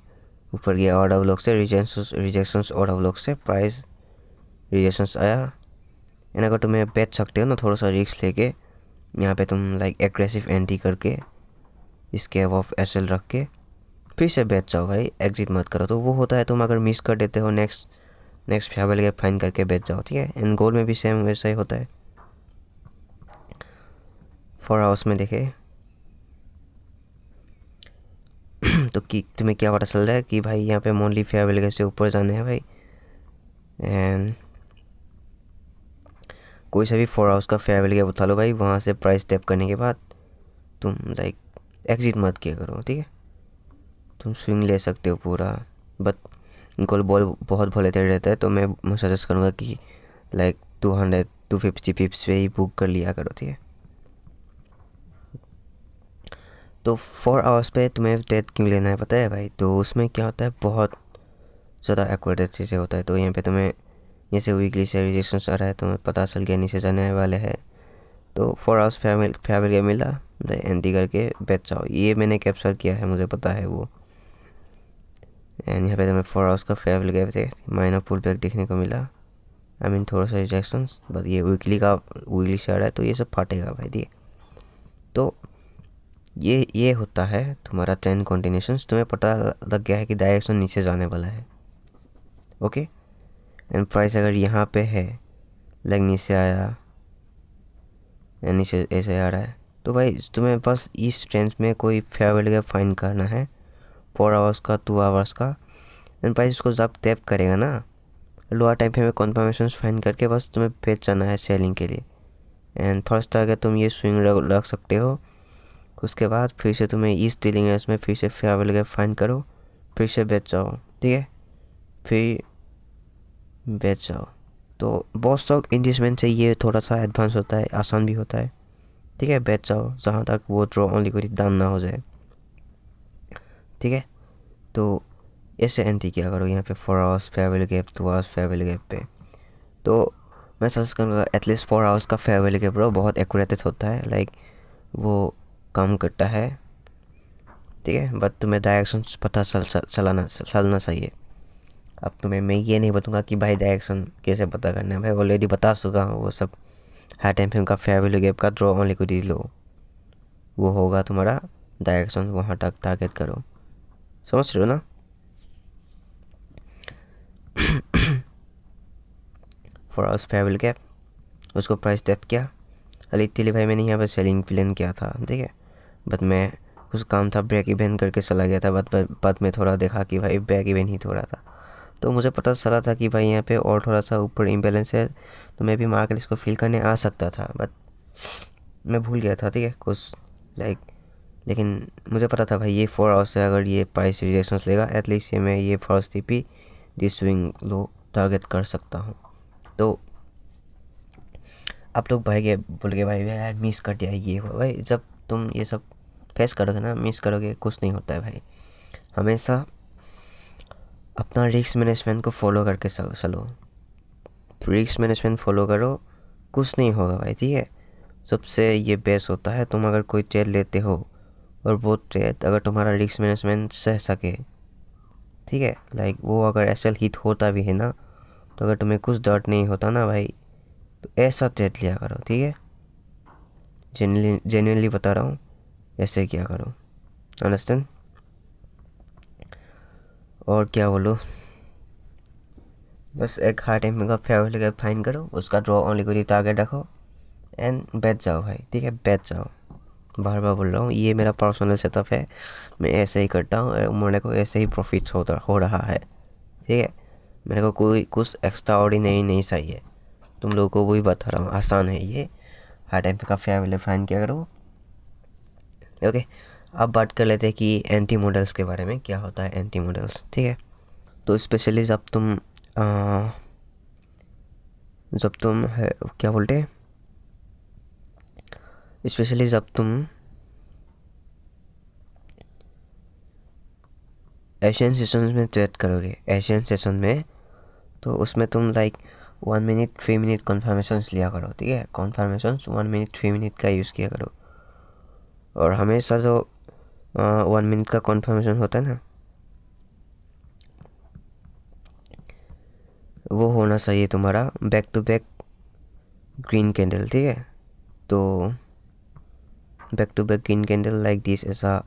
ऊपर गया, ऑर्डर ब्लॉक से रिजेक्शंस ऑर्डर ब्लॉक से प्राइस रिजेक्शंस आया। एंड अगर तुम्हें बेच सकते हो ना, थोड़ा सा रिस्क लेके, यहाँ पे तुम लाइक एग्रेसिव एंट्री करके इसके अबव SL रख के फिर से बेच जाओ भाई, एग्जिट मत करो। तो वो होता है, तुम अगर मिस कर देते हो next fair value gap find करके बेच जाओ, ठीक है। एंड गोल में भी सेम वैसा ही होता है। 4 आवर्स में देखे तो कि तुम्हें क्या पता चल रहा है कि भाई यहाँ पे मोनली फेयर वैल्यू गैप से ऊपर जाने हैं भाई। एंड कोई सा भी 4 आवर्स का फेयर वैल्यू गैप उठा लो भाई, वहाँ से प्राइस टैप करने के बाद तुम लाइक एग्जिट मत किया करो, ठीक है। तुम स्विंग ले सकते हो पूरा, बट इनको बॉल बहुत वॉलेटाइल रहता है, तो मैं सजेस्ट करूँगा कि लाइक 200-250 पिप्स पे ही बुक कर लिया करो, ठीक है। तो 4 आवर्स पे तुम्हें ट्रेड क्यों लेना है पता है भाई? तो उसमें क्या होता है, बहुत ज़्यादा एक्यूरेसी से होता है। तो यहाँ पे तुम्हें जैसे वीकली से रिजेक्शंस आ रहा है, तुम्हें पता चल गया नीचे जाने वाले हैं, तो 4 आवर्स फेयर गया मिला, एंटी करके बैठ जाओ। ये मैंने कैप्चर किया है, मुझे पता है वो। एंड यहाँ पे तुम्हें 4 आवर्स का फेयर गया थे, माइनर पुल बैक देखने को मिला, आई मीन थोड़ा सा रिजेक्शंस, बट ये वीकली से आ रहा है, तो ये सब फाटेगा भाई, ठीक है। तो ये होता है तुम्हारा ट्रेंड कंटिन्यूशंस। तुम्हें पता लग गया है कि डायरेक्शन नीचे जाने वाला है, ओके। एंड प्राइस अगर यहाँ पे है, लाइक नीचे आया या नीचे ऐसे आ रहा है, तो भाई तुम्हें बस इस रेंज में कोई फेयर वैल्यू गैप फाइंड करना है, 4 आवर्स का, 2 आवर्स का। एंड प्राइस उसको जब टैप करेगा ना, लोअर टाइम फ्रेम में कन्फर्मेशन फाइंड करके बस तुम्हें बेच जाना है सेलिंग के लिए। एंड फर्स्ट टारगेट तुम ये स्विंग रख सकते हो। उसके बाद फिर से तुम्हें इस डीलिंग रेंज में फिर से फेयर वैल्यू गैप फाइंड करो, फिर से बेच जाओ, ठीक है, फिर बेच जाओ। तो बहुत स्टॉक इन्वेस्टमेंट से ये थोड़ा सा एडवांस होता है, आसान भी होता है, ठीक है। बेच जाओ जहाँ तक वो ड्रॉ ऑन लिक्विडिटी डाउन ना हो जाए, ठीक है। तो ऐसे एंट्री किया करो यहाँ पे 4 hours fair value gap, 2 hours fair value gap पे। तो मैं सजेस्ट करूँगा एटलीस्ट 4 आवर्स का फेयर वैल्यू गैप बहुत एक्यूरेट होता है, लाइक वो काम करता है, ठीक है। बट तुम्हें डायरेक्शन पता चलना चाहिए। अब तुम्हें मैं ये नहीं बताऊंगा कि भाई डायरेक्शन कैसे पता करना है, भाई ऑलरेडी बता चुका हूँ वो सब। हाई टाइम फ्रेम का फेयर वैल्यू गैप का ड्रॉ ऑन लिक्विडिटी लो, वो होगा तुम्हारा डायरेक्शन, वहाँ तक टारगेट करो, समझ रहे हो ना। 4 आवर्स फेयर वैल्यू गैप, उसको प्राइस टैप किया। लिटरली भाई मैंने यहाँ पर सेलिंग प्लान किया था, ठीक है, बट मैं कुछ काम था ब्रेक इवेंट करके चला गया था। बाद में थोड़ा देखा कि भाई ब्रेक इवेंट ही थोड़ा था, तो मुझे पता चला था कि भाई यहाँ पे और थोड़ा सा ऊपर इम्बेलेंस है, तो मैं भी मार्केट इसको फील करने आ सकता था, बट मैं भूल गया था, ठीक है, कुछ लाइक। लेकिन मुझे पता था भाई ये 4 आवर्स से अगर ये प्राइस रिजेक्शंस लेगा, एटलीस्ट ये मैं ये first TP this swing low target कर सकता हूँ। तो आप लोग भाई बोल के भाई यार मिस कर दिया ये हो भाई, जब तुम ये सब फेस करोगे ना, मिस करोगे, कुछ नहीं होता है भाई। हमेशा अपना रिस्क मैनेजमेंट को फॉलो करके चलो, रिस्क मैनेजमेंट फॉलो करो, कुछ नहीं होगा भाई, ठीक है। सबसे ये बेस्ट होता है तुम अगर कोई ट्रेड लेते हो और वो ट्रेड अगर तुम्हारा रिस्क मैनेजमेंट सह सके, ठीक है, लाइक वो अगर एसएल हिट होता भी है ना, तो अगर तुम्हें कुछ डर नहीं होता ना भाई, तो ऐसा ट्रेड लिया करो, ठीक है। जेन्युइनली बता रहा हूँ, ऐसे किया करो, अंडरस्टैंड। और क्या बोलो, बस एक हाई टाइम का फेयर वैल्यू गैप फाइंड करो, उसका ड्रॉ ऑन लिक्विडिटी टारगेट रखो एंड बैठ जाओ भाई, ठीक है, बैठ जाओ। बार बार बोल रहा हूँ, ये मेरा पर्सनल सेटअप है, मैं ऐसे ही करता हूँ और मेरे को ऐसे ही प्रॉफिट हो रहा है, ठीक है। मेरे को कोई कुछ एक्स्ट्रा ऑर्डिनरी नहीं चाहिए, तुम लोगों को वही बता रहा हूँ, आसान है ये। हाई टाइम का फेयर वैल्यू फाइंड किया करो, ओके। अब बात कर लेते हैं कि एंटी मॉडल्स के बारे में, क्या होता है एंटी मॉडल्स, ठीक है। तो स्पेशली जब तुम है क्या बोलते हैं, स्पेशली जब तुम एशियन सेशंस में ट्रेड करोगे, एशियन सेशन में, तो उसमें तुम लाइक 1 मिनट 3 मिनट कन्फर्मेशंस लिया करो, ठीक है। कन्फर्मेशंस 1 मिनट 3 मिनट का यूज़ किया करो, और हमेशा जो 1 मिनट का कन्फर्मेशन होता है ना, वो होना चाहिए तुम्हारा back to back green candle, ठीक है। तो back to back green candle like this, ऐसा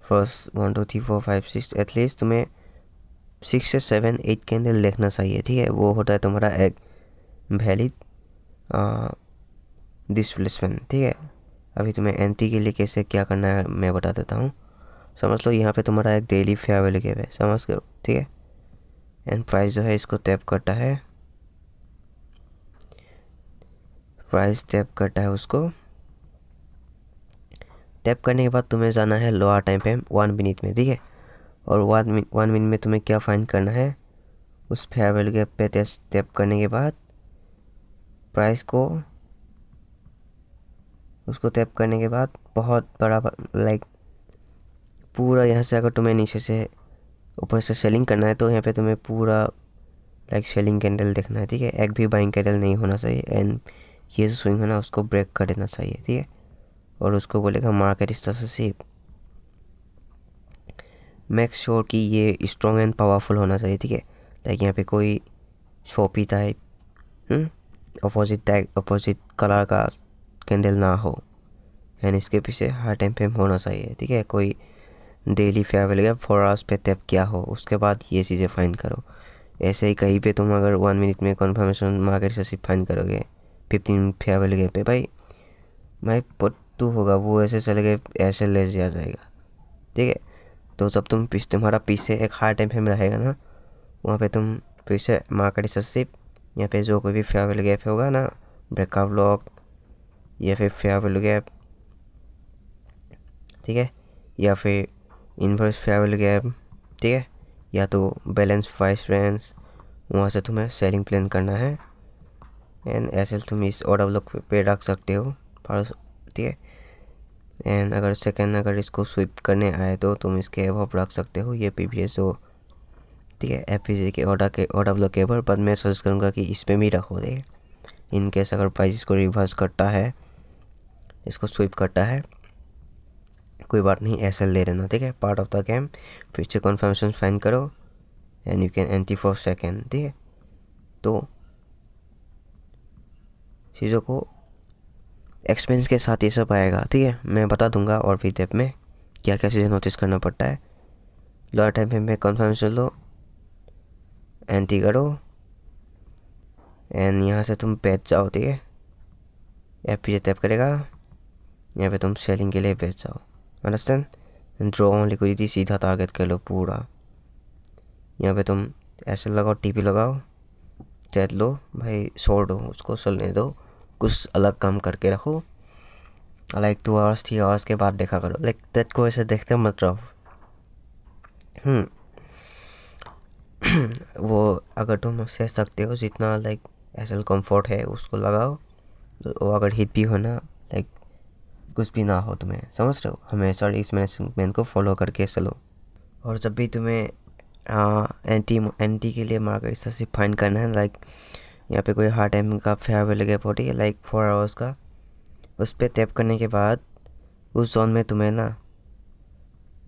फर्स्ट 1 2 3 4 5 6 एटलीस्ट तुम्हें 6 से 7 8 कैंडल देखना चाहिए, ठीक है। वो होता है तुम्हारा एक वैलिड डिस्प्लेसमेंट, ठीक है। अभी तुम्हें एंटी के लिए कैसे क्या करना है मैं बता देता हूँ। समझ लो यहाँ पे तुम्हारा एक डेली फेयर वैल्यू गैप है, समझ करो, ठीक है। एंड प्राइस जो है इसको टैप करता है, प्राइस टैप करता है उसको। टैप करने के बाद तुम्हें जाना है लोअर टाइम फ्रेम 1 मिनट में, ठीक है। और 1 मिनट में तुम्हें क्या फाइंड करना है, उस फेयर वैल्यू गैप पे टैप करने के बाद प्राइस को, उसको टैप करने के बाद बहुत बड़ा लाइक पूरा यहाँ से अगर तुम्हें नीचे से ऊपर से सेलिंग करना है तो यहाँ पे तुम्हें पूरा लाइक सेलिंग कैंडल देखना है, ठीक है। एक भी बाइंग कैंडल नहीं होना चाहिए एंड ये जो स्विंग है ना उसको ब्रेक कर देना चाहिए, ठीक है। और उसको बोलेगा मार्केट इस तरह से मेक श्योर कि ये स्ट्रॉन्ग एंड पावरफुल होना चाहिए, ठीक है। लाइक यहाँ पे कोई शॉपी टाइप अपोजिट कलर का कैंडल ना हो एंड इसके पीछे हाई टाइम फ्रेम होना चाहिए, ठीक है। कोई daily fair value gap 4 hours पे टैप किया हो, उसके बाद ये चीज़ें फाइंड करो। ऐसे ही कहीं पे तुम अगर 1 मिनट में कन्फर्मेशन मार्केट से सिर्फ फाइंड करोगे 15 फेयर वैल्यू गैप पे, भाई पट्टू होगा, वो ऐसे चलेगा, ऐसे ले लिया जाएगा, ठीक है। तो जब तुम्हारा पीछे एक हाई टाइम फ्रेम रहेगा ना, वहाँ पे तुम पीछे मार्केट से सिर्फ यहाँ पे जो कोई भी फेयर वैल्यू गैप होगा ना, ब्रेकआउट ब्लॉक या फिर फेयर वैल्यू गैप, ठीक है, या फिर इन्वर्स फेयर वैल्यू गैप, ठीक है, या तो बैलेंस प्राइस रेंज, वहाँ से तुम्हें सेलिंग प्लान करना है एंड ऐसे तुम इस ऑर्डर ब्लॉक पे रख सकते हो फर्स्ट, ठीक है। एंड अगर सेकेंड अगर इसको स्विप करने आए तो तुम इसके एवब रख सकते हो, ये पीवीएस हो, ठीक है, एफपीजी के ऑर्डर ब्लॉक के ऊपर। पर मैं सजेस्ट करूँगा कि इस पर भी रखो, ठीक है। इन केस अगर प्राइस इसको रिवर्स करता है, इसको स्विप करता है, कोई बात नहीं, एसएल ले लेना, ठीक है, पार्ट ऑफ द गेम। फिर से कन्फर्मेशन फाइंड करो and you can anti for second, ठीक है। तो चीज़ों को एक्सपेंस के साथ ये सब आएगा, ठीक है। मैं बता दूंगा और भी डेप में क्या क्या चीज़ें नोटिस करना पड़ता है। लोअर टाइम फ्रेम में कन्फर्मेशन लो, एंटी करो एंड यहाँ से तुम बेच जाओ, ठीक है। एफपीजे टैप करेगा, यहाँ पे तुम सेलिंग के लिए बेच जाओ, अंडरस्टैंड। ड्रॉ ऑन लिक्विडिटी सीधा टारगेट कर लो पूरा। यहाँ पे तुम ऐसे लगाओ, टीपी लगाओ, चैट लो, भाई शॉर्ट हो उसको चलने दो, कुछ अलग काम करके रखो। लाइक 2 आवर्स 3 आवर्स के बाद देखा करो, लाइक दैट को ऐसे देखते मत रहो। वो अगर तुम से सकते हो जितना लाइक एसएल कंफर्ट है उसको लगाओ, तो अगर हिट भी हो ना, लाइक कुछ भी ना हो, तुम्हें समझ रहे हो, हमेशा इस मैनेजमेंट को फॉलो करके चलो। और जब भी तुम्हें एंटी के लिए मार्केट से फाइंड करना है, लाइक यहाँ पे कोई हार्ड टाइम का फेयर वैल्यू गैप होती है लाइक 4 आवर्स का, उस पर टैप करने के बाद उस जोन में तुम्हें ना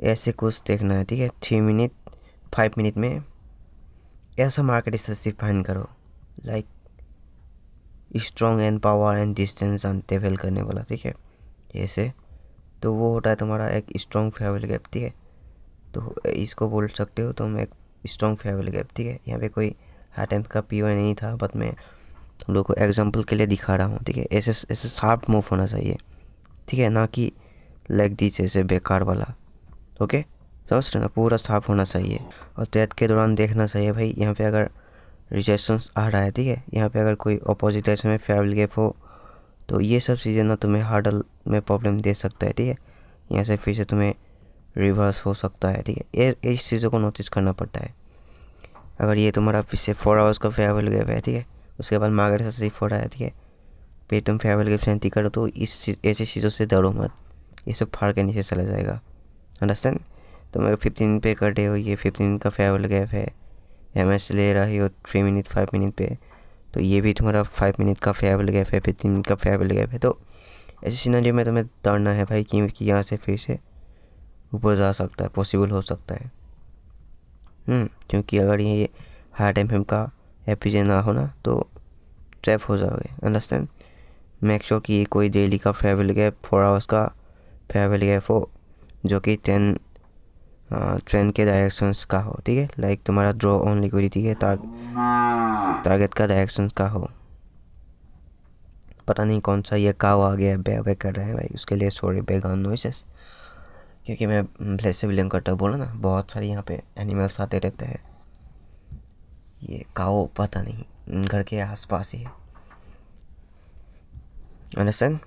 ऐसे कुछ देखना है, ठीक है। 3 मिनट 5 मिनट में ऐसा मार्केट से फाइंड करो, like strong and power and distance अनटेबल करने वाला, ठीक है, ऐसे। तो वो होता है तुम्हारा एक स्ट्रॉन्ग फेयर वैल्यू गैप, ठीक है। तो इसको बोल सकते हो तुम एक स्ट्रॉन्ग फेयर वैल्यू गैप, ठीक है। यहाँ पे कोई हाई टाइम का पीओआई नहीं था, बट मैं तुम लोग को एग्जांपल के लिए दिखा रहा हूँ, ठीक है। ऐसे ऐसे शार्प मूव होना चाहिए, ठीक है, ना कि लेग दिस ऐसे बेकार वाला, ओके, समझ रहे ना, पूरा साफ होना चाहिए। और ट्रेड के दौरान देखना चाहिए भाई, यहाँ पे अगर रिजेक्शंस आ रहा है, ठीक है, यहाँ पे अगर कोई अपोजिट डायरेक्शन में फेयर वैल्यू गैप हो, तो ये सब चीज़ें ना तुम्हें हार्डल में प्रॉब्लम दे सकता है, ठीक है। यहाँ से फिर से तुम्हें रिवर्स हो सकता है, ठीक है। ये इस चीज़ों को नोटिस करना पड़ता है। अगर ये तुम्हारा पीछे 4 आवर्स का फेयर वैल्यू गैप है, ठीक है, उसके बाद मार्केट से सिर्फ हो रहा है, ठीक है, फिर तुम फेयर वैल्यू गैप से एंटी करो, तो ऐसी चीज़ों से डरो मत, ये सब फाड़ के नीचे चला जाएगा, अंडरस्टैंड। तुम अगर 15 पे कर रहे हो, ये 15 का फेयर वैल्यू गैप है, एमएस ले रही हो 3 मिनट 5 मिनट पे, तो ये भी तुम्हारा 5 मिनट का फेयर वैल्यू गैप है, 15 मिनट का फेयर वैल्यू गैप है। तो ऐसे सिनेरियो में तुम्हें डरना है भाई, क्योंकि यहाँ से फिर से ऊपर जा सकता है, पॉसिबल हो सकता है। क्योंकि अगर ये हाई टाइम फ्रेम का एफपीजे ना हो ना, तो ट्रैप हो जाओगे, अंडरस्टैंड। मेक श्योर कि ये कोई डेली का फेयर वैल्यू गैप 4 आवर्स का फेयर वैल्यू गैप हो, जो कि 10 ट्रेंड के डायरेक्शंस का हो, ठीक है। लाइक तुम्हारा ड्रॉ ऑन लिक्विडिटी के टारगेट का डायरेक्शंस का हो। पता नहीं कौन सा ये काव आ गया बे कर रहा है भाई, उसके लिए सॉरी बैकग्राउंड नॉइसेस, क्योंकि मैं प्लेस से बिलोंग करता बोला ना, बहुत सारे यहाँ पे एनिमल्स आते रहते हैं। ये काव पता नहीं घर के आसपास ही है। अंडरस्टैंड।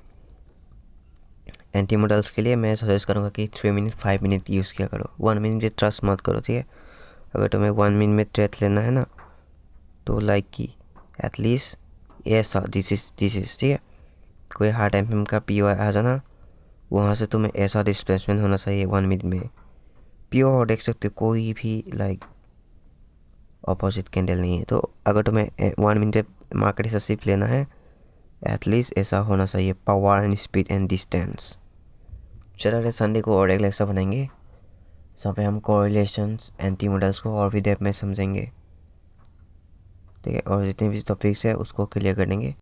एंटी मॉडल्स के लिए मैं सजेस्ट करूँगा कि 3 मिनट 5 मिनट यूज़ किया करो, 1 मिनट में ट्रस्ट मत करो, ठीक है। अगर तुम्हें 1 मिनट में ट्रेड लेना है ना, तो लाइक कि एटलीस्ट ऐसा दिस इज ठीक है। कोई हार्ड टाइम का पी आ जाना, वहाँ से तुम्हें ऐसा डिस्प्लेसमेंट होना चाहिए 1 मिनट में। प्योर देख सकते हो, कोई भी लाइक अपोजिट कैंडल नहीं है। तो अगर तुम्हें 1 मिनट मार्केट से सिर्फ लेना है, एटलीस्ट ऐसा होना चाहिए power and speed and distance. Saturday Sunday को और एक लेक्चर बनाएंगे, जहाँ पे हम कोरिलेशंस एंटी मॉडल्स को और भी डेप्थ में समझेंगे, ठीक है। और जितने भी टॉपिक्स है उसको क्लियर कर देंगे।